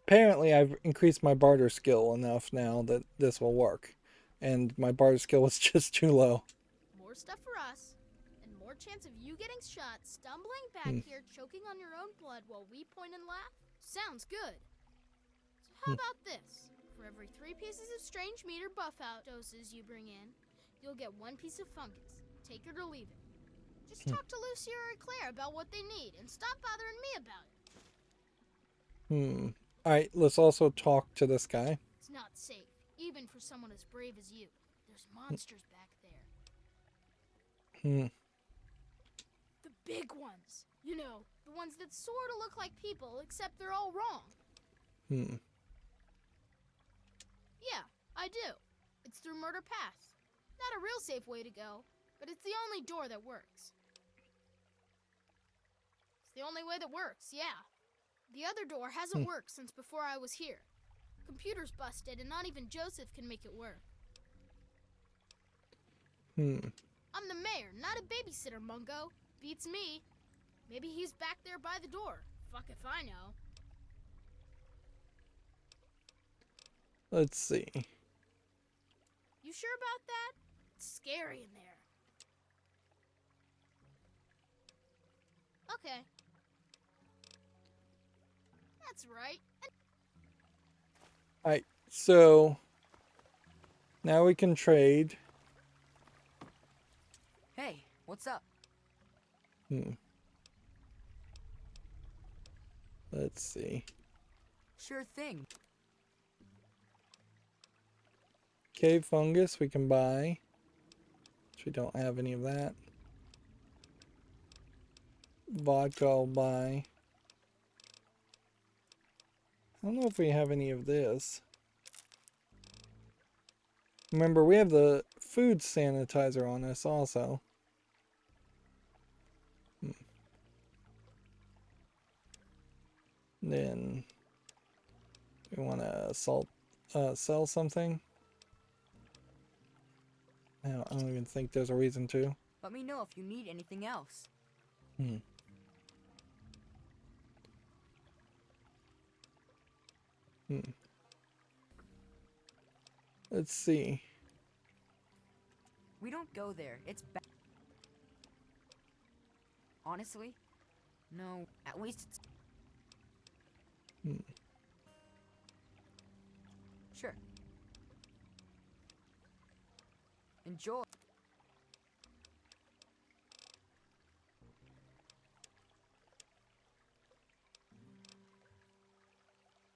Apparently, I've increased my barter skill enough now that this will work. And my barter skill was just too low. More stuff for us, and more chance of you getting shot, stumbling back here, choking on your own blood while we point and laugh? Sounds good. So how about this? For every 3 pieces of strange meat or buff out doses you bring in, you'll get 1 piece of fungus. Take it or leave it. Just talk to Lucy or Claire about what they need, and stop bothering me about it. Alright, let's also talk to this guy. It's not safe, even for someone as brave as you. There's monsters back there. The big ones. You know, the ones that sort of look like people, except they're all wrong. Yeah, I do. It's through Murder Pass. Not a real safe way to go, but it's the only door that works. It's the only way that works, yeah. The other door hasn't worked since before I was here. Computer's busted, and not even Joseph can make it work. I'm the mayor, not a babysitter, Mungo. Beats me. Maybe he's back there by the door. Fuck if I know. Let's see. You sure about that? It's scary in there. Okay. That's right. Alright, so now we can trade. Hey, what's up? Let's see. Sure thing. Cave fungus we can buy. Which we don't have any of that. Vodka I'll buy. I don't know if we have any of this. Remember, we have the food sanitizer on us also. Then we want to sell something. I don't even think there's a reason to. Let me know if you need anything else. Let's see. We don't go there. It's bad. Honestly, no. At least it's. Sure. Enjoy.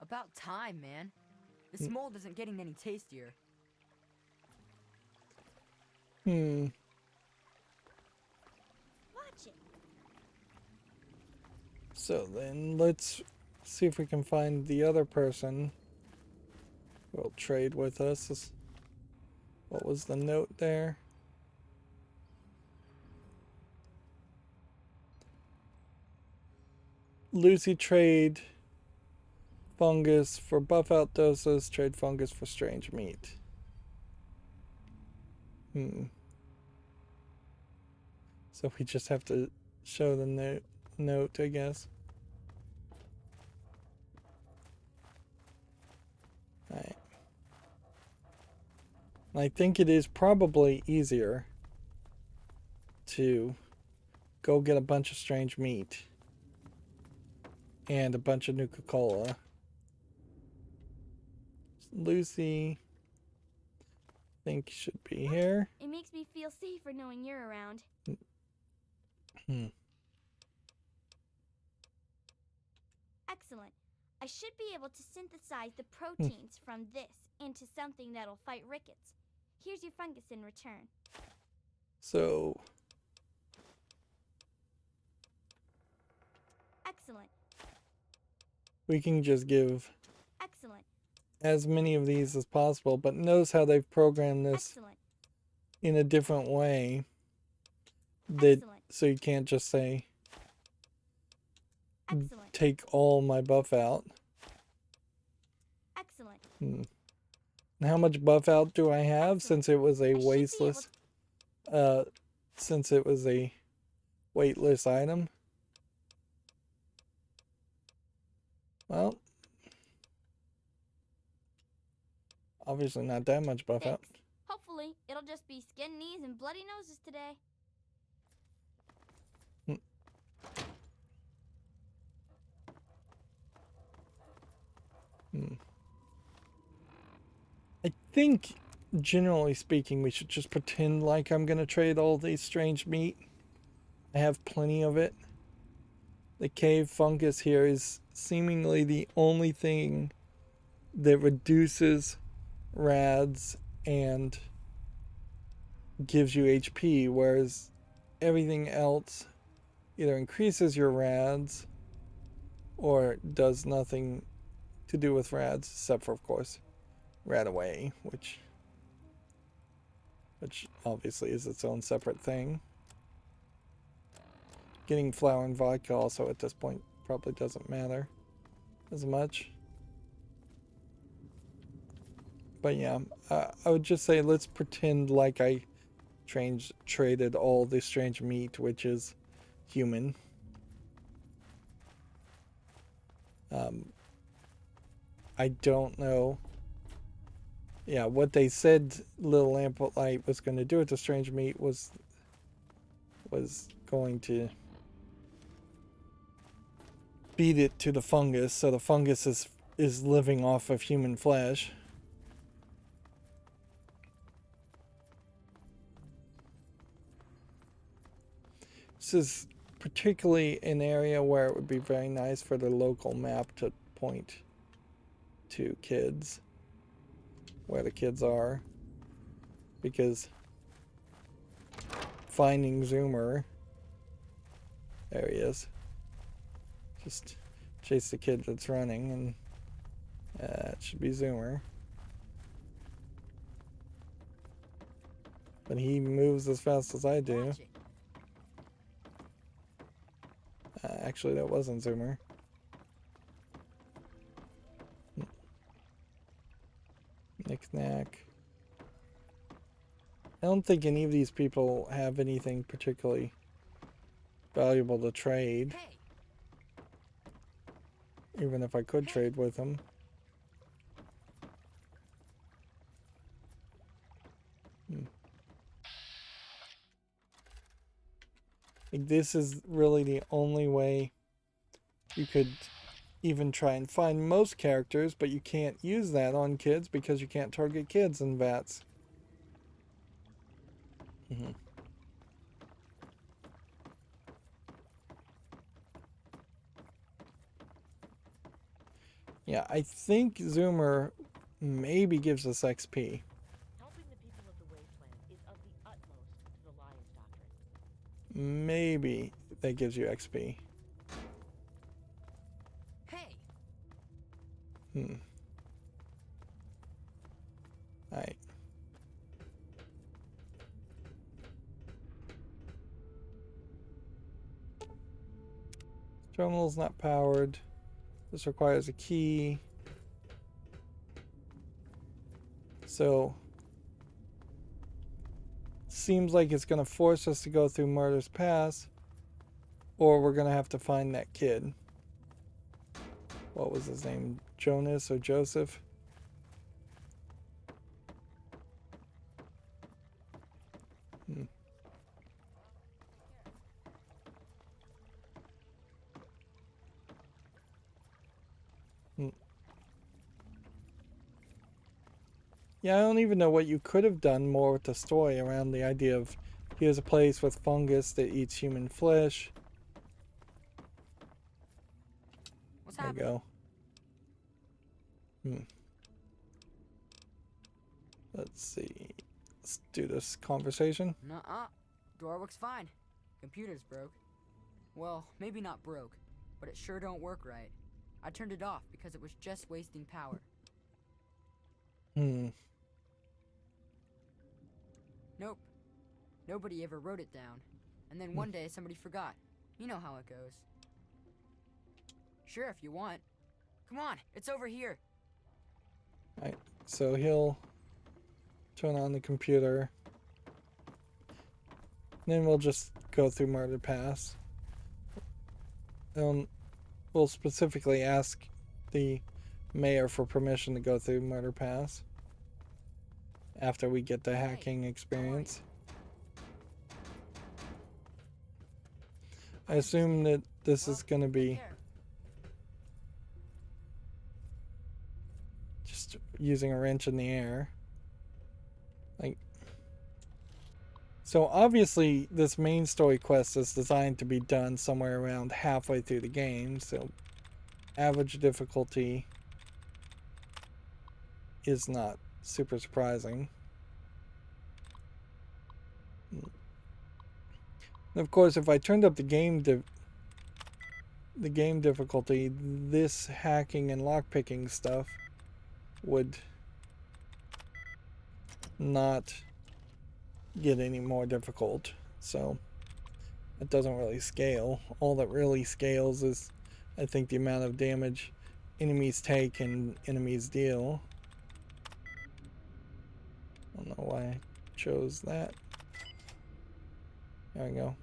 About time, man. This mold isn't getting any tastier. Watch it. So then let's see if we can find the other person who will trade with us. What was the note there? Lucy trade fungus for buff out doses, trade fungus for strange meat. So we just have to show the note, I guess. Alright. I think it is probably easier to go get a bunch of strange meat and a bunch of Nuka-Cola. Lucy, I think should be here. It makes me feel safer knowing you're around. Excellent. I should be able to synthesize the proteins from this into something that'll fight rickets. Here's your fungus in return. So... Excellent. we can just give Excellent. as many of these as possible, but notice how they've programmed this Excellent. in a different way. That so you can't just say take all my buff out. Excellent. And how much buff out do I have since it was a wasteless since it was a weightless item? Well, obviously not that much buff out. Hopefully, it'll just be skin, knees, and bloody noses today. I think, generally speaking, we should just pretend like I'm going to trade all these strange meat. I have plenty of it. The cave fungus here is seemingly the only thing that reduces rads and gives you HP, whereas everything else either increases your rads or does nothing to do with rads, except for, of course, rad away, which obviously is its own separate thing. Getting flour and vodka also at this point probably doesn't matter as much. But yeah, I would just say let's pretend like I traded all the strange meat, which is human. I don't know. Yeah, what they said Little Lamplight was going to do with the strange meat was going to feed it to the fungus, so the fungus is living off of human flesh. This is particularly an area where it would be very nice for the local map to point to kids, where the kids are, because finding Zoomer, there he is, just chase the kid that's running, and it should be Zoomer. But he moves as fast as I do. Actually, that wasn't Zoomer. Knick-knack. I don't think any of these people have anything particularly valuable to trade. Even if I could trade with them. Like, this is really the only way you could even try and find most characters, but you can't use that on kids because you can't target kids in VATS. Yeah, I think Zoomer maybe gives us XP. Helping the people of the wasteland is of the utmost to the Lion's doctrine. Maybe that gives you XP. Hey. Alright. Terminal's not powered. This requires a key. So, seems like it's going to force us to go through Murder's Pass, or we're going to have to find that kid. What was his name? Jonas or Joseph? Hmm. Yeah, I don't even know what you could have done more with the story around the idea of here's a place with fungus that eats human flesh. What's there happening? You go. Let's see. Let's do this conversation. Nuh-uh. Door works fine. Computer's broke. Well, maybe not broke, but it sure don't work right. I turned it off because it was just wasting power. Nope. Nobody ever wrote it down. And then one day somebody forgot. You know how it goes. Sure, if you want. Come on, it's over here. Alright, so he'll turn on the computer. Then we'll just go through Murder Pass. We'll specifically ask the mayor for permission to go through Murder Pass after we get the hacking experience. I assume that this is going to be just using a wrench in the air. Like, so obviously this main story quest is designed to be done somewhere around halfway through the game, so average difficulty is not super surprising. And of course, if I turned up the game difficulty, this hacking and lockpicking stuff would not get any more difficult. So it doesn't really scale. All that really scales is, I think, the amount of damage enemies take and enemies deal. I don't know why I chose that. There we go.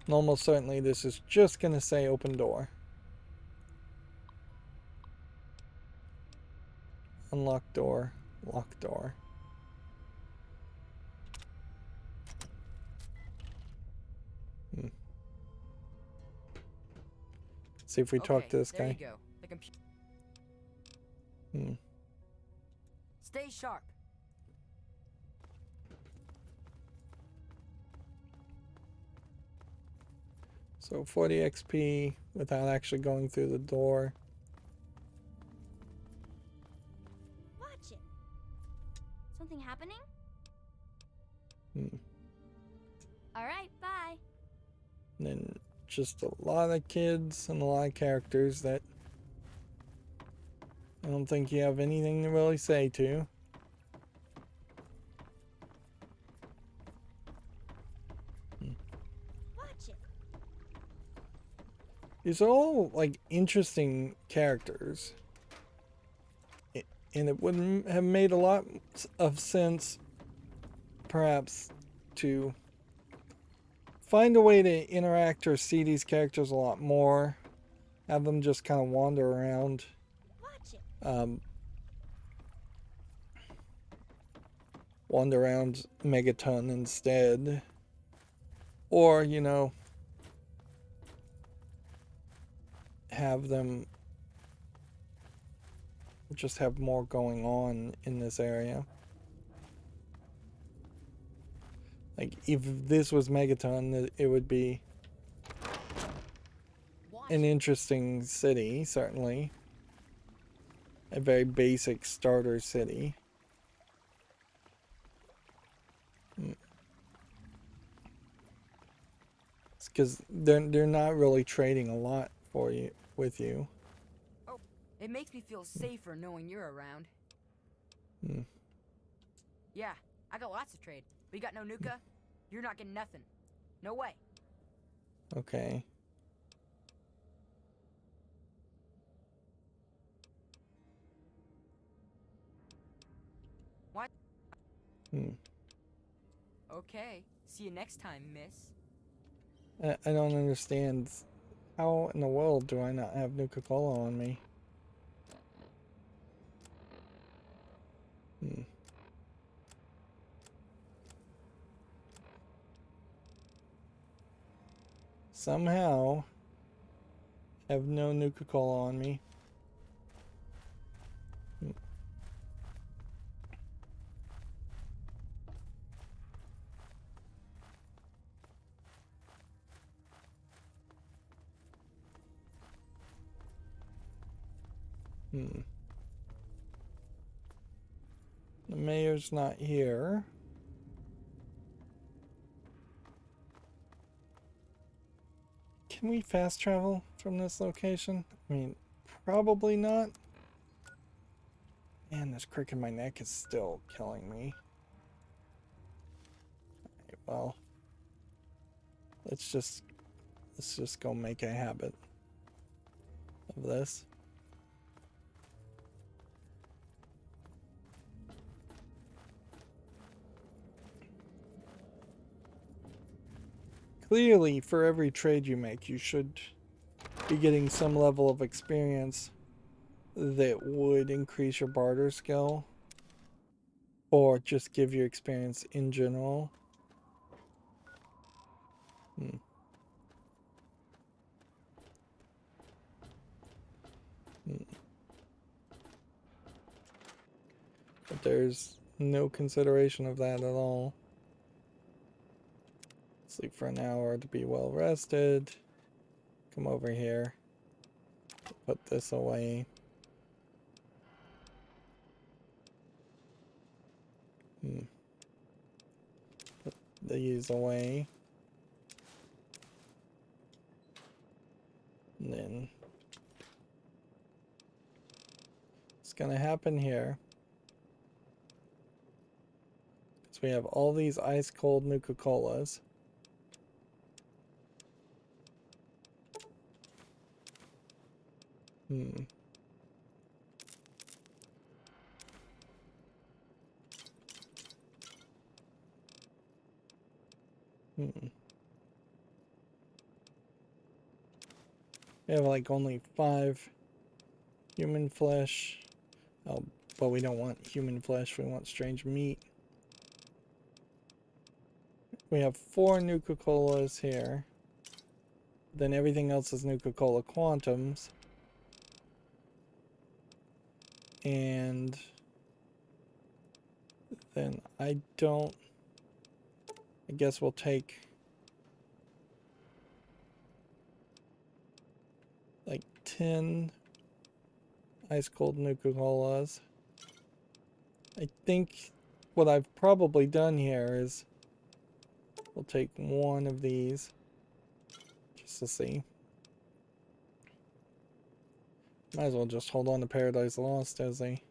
And almost certainly this is just going to say open door. Unlock door. Lock door. See if we talk to this guy. There you go. The computer. Stay sharp. So 40 XP without actually going through the door. Watch it. Something happening? All right, bye. And then just a lot of kids and a lot of characters that I don't think you have anything to really say to. Watch it. These are all like interesting characters. And it wouldn't have made a lot of sense perhaps to find a way to interact or see these characters a lot more. Have them just kind of wander around. Wander around Megaton instead. Or, you know, have them just have more going on in this area. Like, if this was Megaton, it would be an interesting city, certainly. A very basic starter city. It's because they're not really trading a lot for you with you. Oh, it makes me feel safer knowing you're around. Yeah, I got lots of trade. But you got no Nuka? You're not getting nothing. No way. Okay. Okay, see you next time, miss. I don't understand. How in the world do I not have Nuka-Cola on me? Somehow, have no Nuka-Cola on me. The mayor's not here. Can we fast travel from this location? I mean, probably not. Man, this crick in my neck is still killing me. Okay, well, let's just go make a habit of this. Clearly, for every trade you make, you should be getting some level of experience that would increase your barter skill, or just give you experience in general. But there's no consideration of that at all. Sleep for an hour to be well rested. Come over here. Put this away. Put these away. And then what's gonna happen here is we have all these ice cold Nuka-Colas. We have like only 5 human flesh. Oh, but we don't want human flesh, we want strange meat. We have 4 Nuka-Colas here. Then everything else is Nuka-Cola Quantums. And then I guess we'll take like 10 ice cold Nuka-Colas. I think what I've probably done here is we'll take one of these just to see. Might as well just hold on to Paradise Lost as a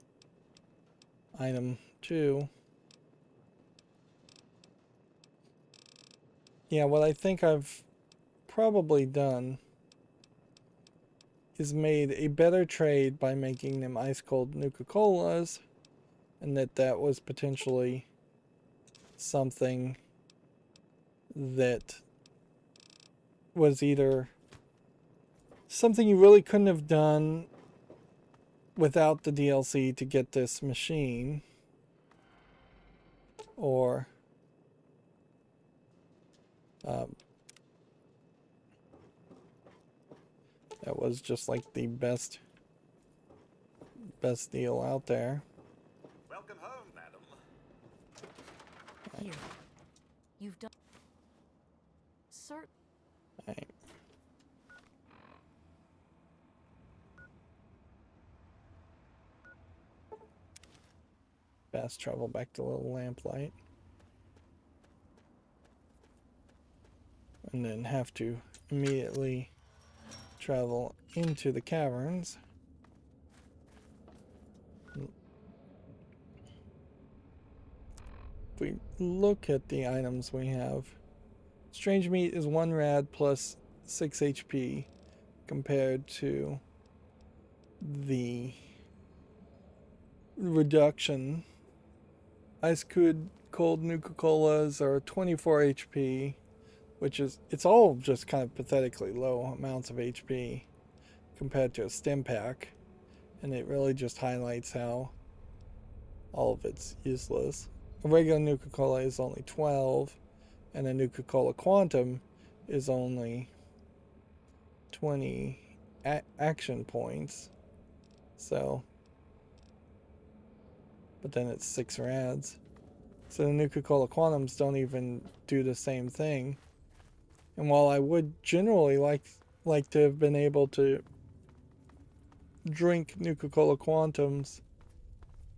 item too. Yeah, what I think I've probably done is made a better trade by making them ice cold Nuka-Colas, and that was potentially something that was either something you really couldn't have done without the DLC to get this machine, or that was just like the best deal out there. Welcome home, madam. Here. You've done... Sir... Right. Fast travel back to Little Lamplight. And then have to immediately travel into the caverns. If we look at the items we have, strange meat is 1 rad plus 6 HP compared to the reduction. Ice cold Nuka-Colas are 24 HP, which is, it's all just kind of pathetically low amounts of HP compared to a stim pack. And it really just highlights how all of it's useless. A regular Nuka-Cola is only 12, and a Nuka-Cola Quantum is only 20 action points. So, but then it's 6 rads. So the Nuka-Cola Quantums don't even do the same thing. And while I would generally like to have been able to drink Nuka-Cola Quantums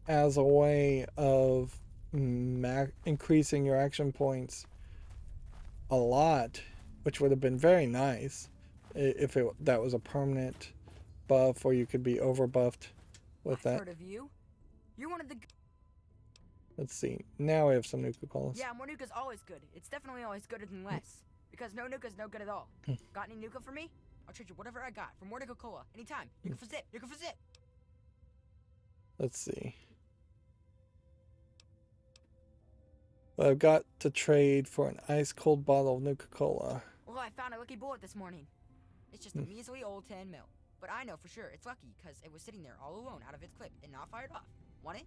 as a way of increasing your action points a lot, which would have been very nice if that was a permanent buff, or you could be overbuffed with that. I've heard of you. You're one of the... Let's see. Now we have some Nuka-Colas. Yeah, more Nuka's always good. It's definitely always gooder than less. Because no Nuka's no good at all. Got any Nuka for me? I'll trade you whatever I got for more Nuka-Cola. Anytime. Nuka for zip. Nuka for zip. Let's see. Well, I've got to trade for an ice-cold bottle of Nuka-Cola. Well, I found a lucky bullet this morning. It's just a measly old 10 mil. But I know for sure it's lucky because it was sitting there all alone out of its clip and not fired off. Want it?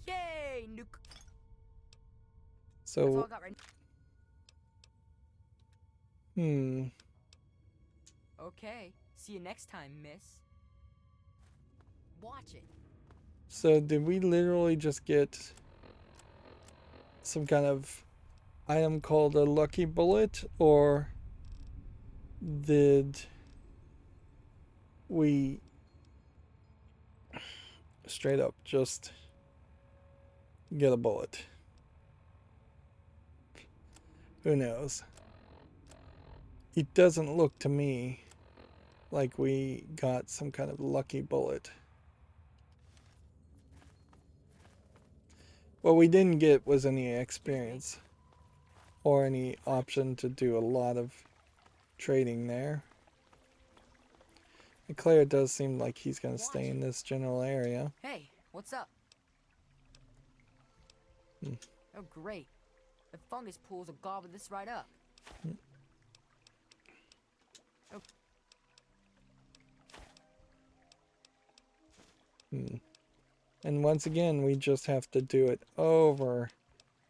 Yay! Nuka. So... That's all I got right now. Okay. See you next time, miss. Watch it. So did we literally just get some kind of item called a lucky bullet, or did we straight up just get a bullet? Who knows? It doesn't look to me like we got some kind of lucky bullet. What we didn't get was any experience or any option to do a lot of trading there. Enclave does seem like he's going to stay in this general area. Hey, what's up? Oh, great. The fungus pools will gobble this right up. Oh. And once again, we just have to do it over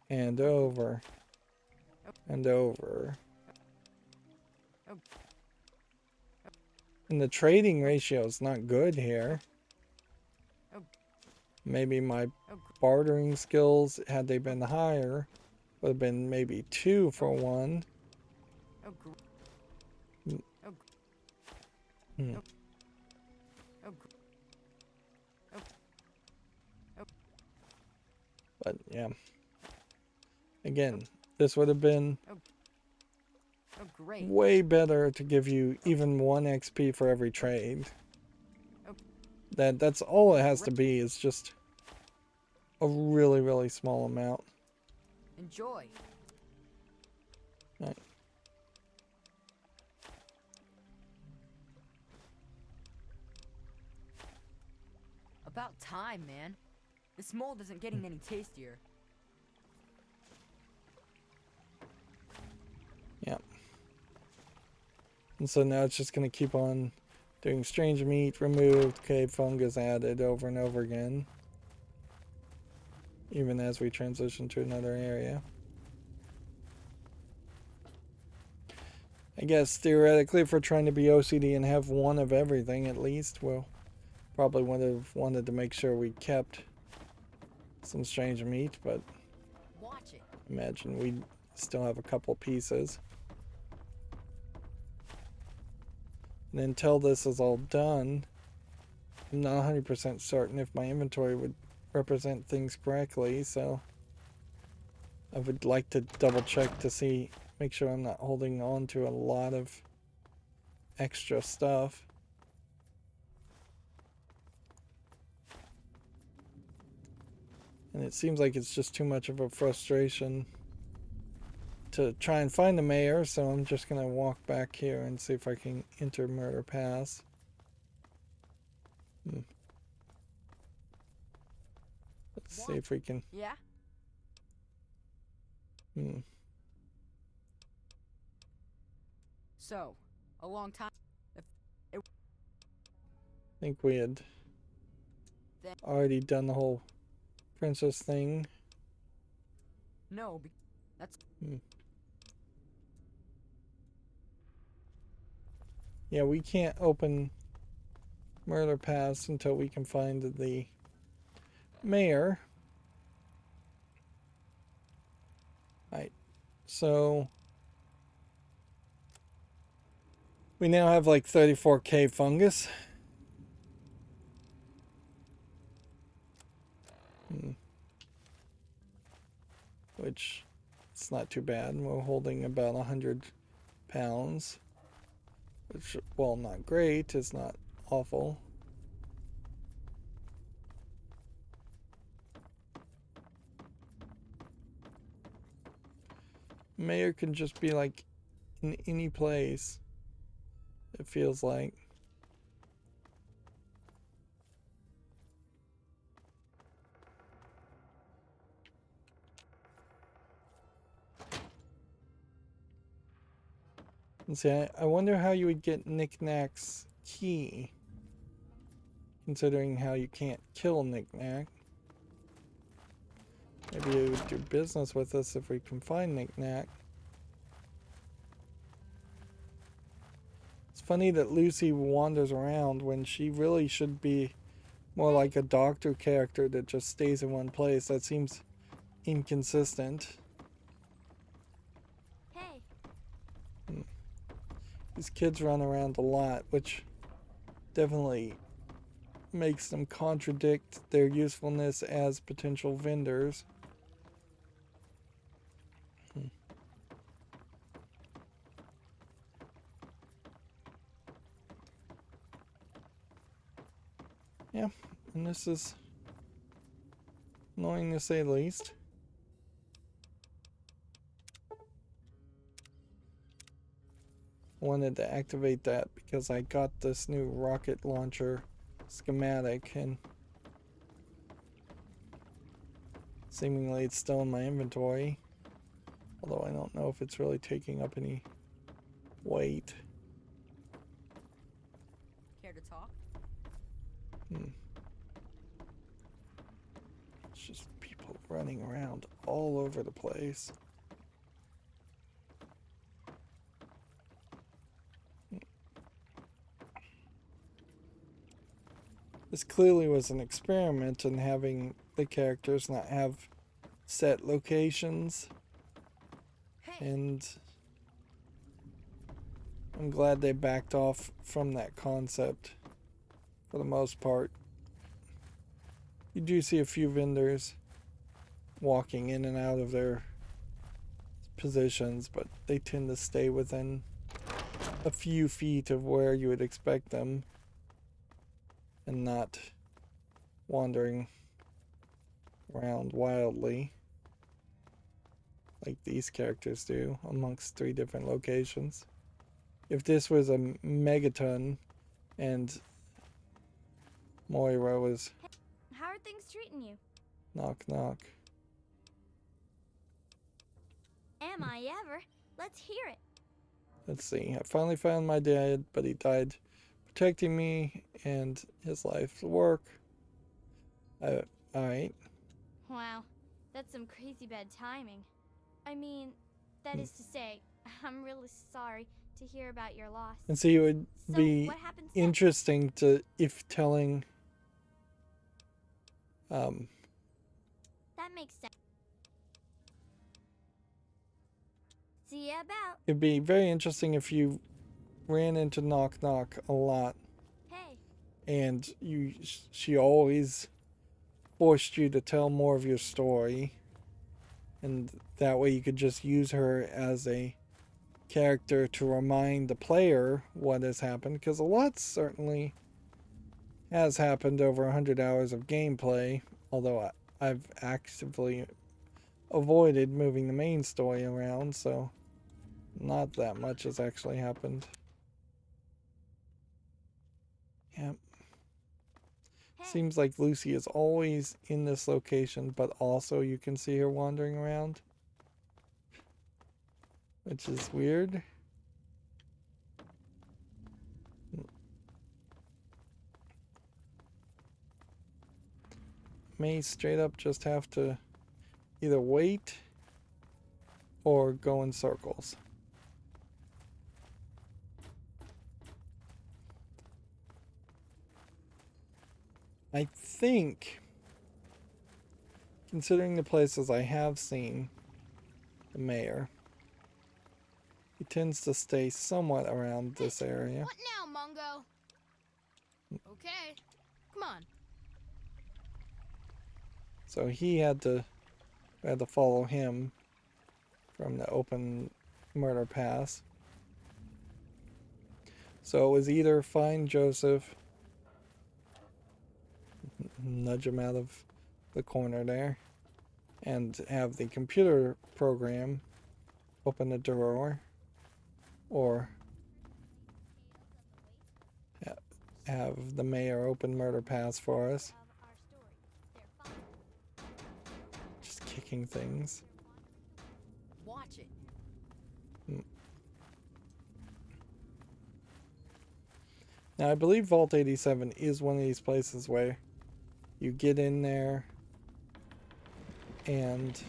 and over and over. And the trading ratio is not good here. Maybe my bartering skills, had they been higher, would have been maybe 2 for 1. But yeah, again, this would have been way better to give you even 1 XP for every trade. That's all it has to be, is just a really, really small amount. Enjoy. Right. About time, man. This mold isn't getting any tastier. Yeah. And so now it's just going to keep on doing strange meat removed, cave fungus added over and over again. Even as we transition to another area. I guess theoretically, if we're trying to be OCD and have 1 of everything at least, we'll probably would have wanted to make sure we kept some strange meat, but imagine we'd still have a couple pieces. And until this is all done, I'm not 100% certain if my inventory would represent things correctly, so I would like to double check to see, make sure I'm not holding on to a lot of extra stuff. And it seems like it's just too much of a frustration to try and find the mayor, so I'm just going to walk back here and see if I can enter Murder Pass. Let's See if we can. Yeah? So, a long time. I think we had already done the whole princess thing. No, that's. Yeah, we can't open Murder Pass until we can find the mayor. Right. So we now have like 34k fungus. Which it's not too bad. We're holding about 100 pounds. Which, well, not great. It's not awful. Mayor can just be like in any place. It feels like. And see, I wonder how you would get Knick-Knack's key, considering how you can't kill Knick-Knack. Maybe he would do business with us if we can find Knick-Knack. It's funny that Lucy wanders around when she really should be more like a doctor character that just stays in one place. That seems inconsistent. Hey. These kids run around a lot, which definitely makes them contradict their usefulness as potential vendors. Yeah, and this is annoying to say the least. Wanted to activate that because I got this new rocket launcher schematic and seemingly it's still in my inventory, although I don't know if it's really taking up any weight. Care to talk? It's just people running around all over the place. This clearly was an experiment in having the characters not have set locations. And I'm glad they backed off from that concept for the most part. You do see a few vendors walking in and out of their positions, but they tend to stay within a few feet of where you would expect them and not wandering around wildly like these characters do amongst 3 different locations. If this was a megaton and Moira was How are things treating you? knock knock. Am I ever? Let's hear it. Let's see. I finally found my dad, but he died protecting me and his life's work. Alright. Wow, that's some crazy bad timing. I mean, that is to say, I'm really sorry to hear about your loss. And so it would So be what happens next? interesting to, if telling That makes sense. See ya about. it'd be very interesting if you ran into Knock Knock a lot. Hey. And she always forced you to tell more of your story. And that way you could just use her as a character to remind the player what has happened. Because a lot certainly has happened over 100 hours of gameplay. Although I've actively avoided moving the main story around, so not that much has actually happened. Yep. Seems like Lucy is always in this location, but also you can see her wandering around, which is weird. May straight up just have to either wait or go in circles. I think, considering the places I have seen the mayor, he tends to stay somewhat around this area. What now, Mungo? Okay, come on. So he had to follow him from the open murder pass. So it was either find Joseph, nudge him out of the corner there, and have the computer program open the drawer, or have the mayor open murder pass for us. Just kicking things. Watch it. Now I believe Vault 87 is one of these places where you get in there and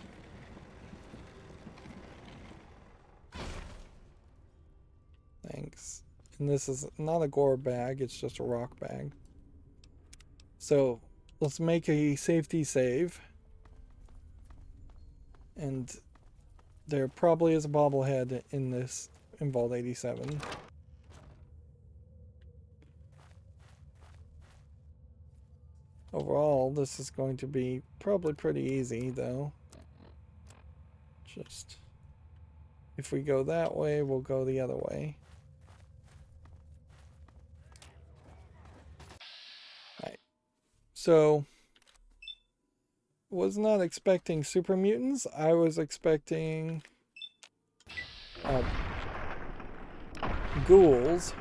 thanks. And this is not a gore bag, it's just a rock bag. So let's make a safety save. And there probably is a bobblehead in this in Vault 87. Overall, this is going to be probably pretty easy, though. Just, if we go that way, we'll go the other way. Right. So, was not expecting super mutants. I was expecting ghouls.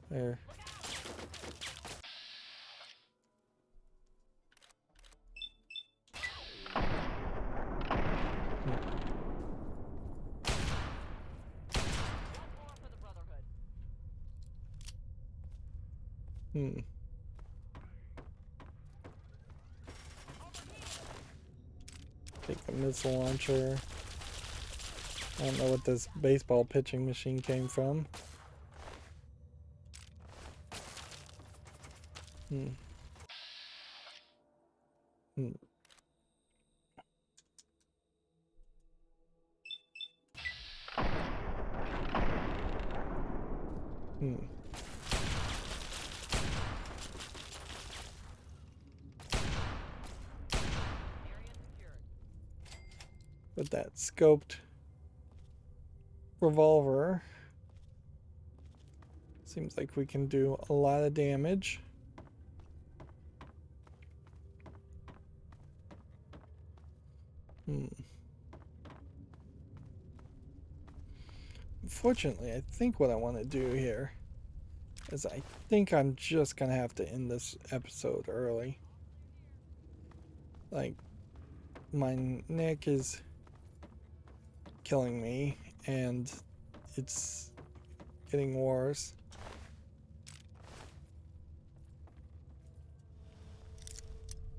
There. Take the missile launcher. I don't know what this baseball pitching machine came from. With that scoped revolver, seems like we can do a lot of damage. Unfortunately, I think what I want to do here is I think I'm just gonna have to end this episode early. Like, my neck is killing me and it's getting worse.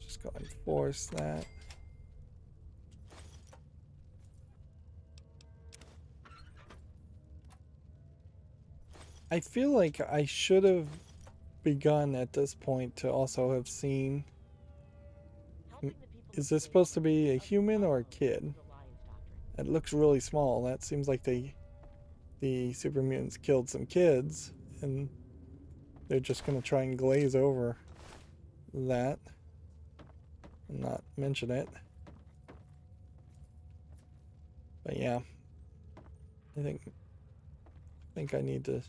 Just go and force that. I feel like I should have begun at this point to also have seen. Is this supposed to be a human or a kid? It looks really small. That seems like the super mutants killed some kids and they're just gonna try and glaze over that and not mention it. But yeah, I think I need to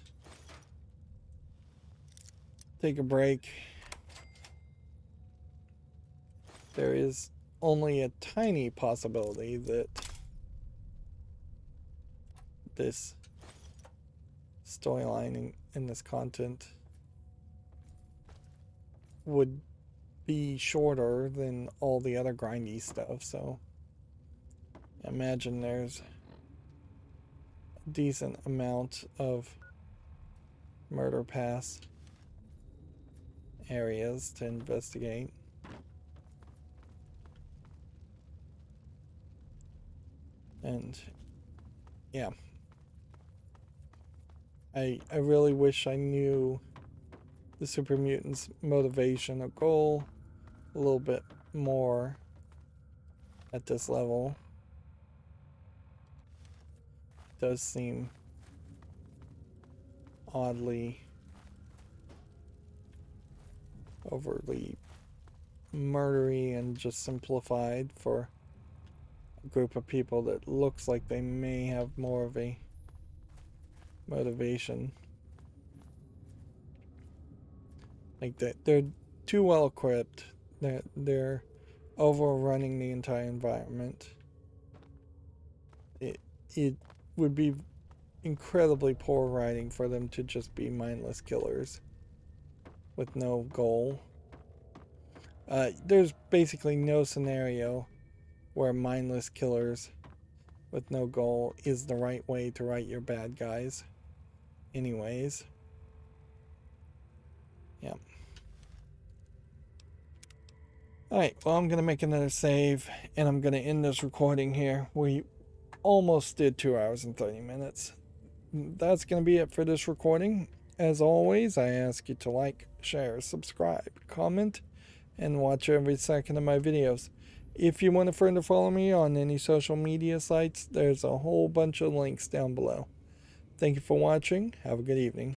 take a break. There is only a tiny possibility that this storyline in this content would be shorter than all the other grindy stuff, so I imagine there's a decent amount of murder pass areas to investigate. And yeah, I really wish I knew the super mutants' motivation or goal a little bit more at this level. It does seem oddly overly murdery and just simplified for a group of people that looks like they may have more of a motivation. Like they're too well equipped. They're overrunning the entire environment. It would be incredibly poor writing for them to just be mindless killers with no goal. There's basically no scenario where mindless killers with no goal is the right way to write your bad guys. Anyways. Yeah. Alright, well, I'm going to make another save, and I'm going to end this recording here. We almost did 2 hours and 30 minutes. That's going to be it for this recording. As always, I ask you to like, share, subscribe, comment, and watch every second of my videos. If you want to further follow me on any social media sites, there's a whole bunch of links down below. Thank you for watching. Have a good evening.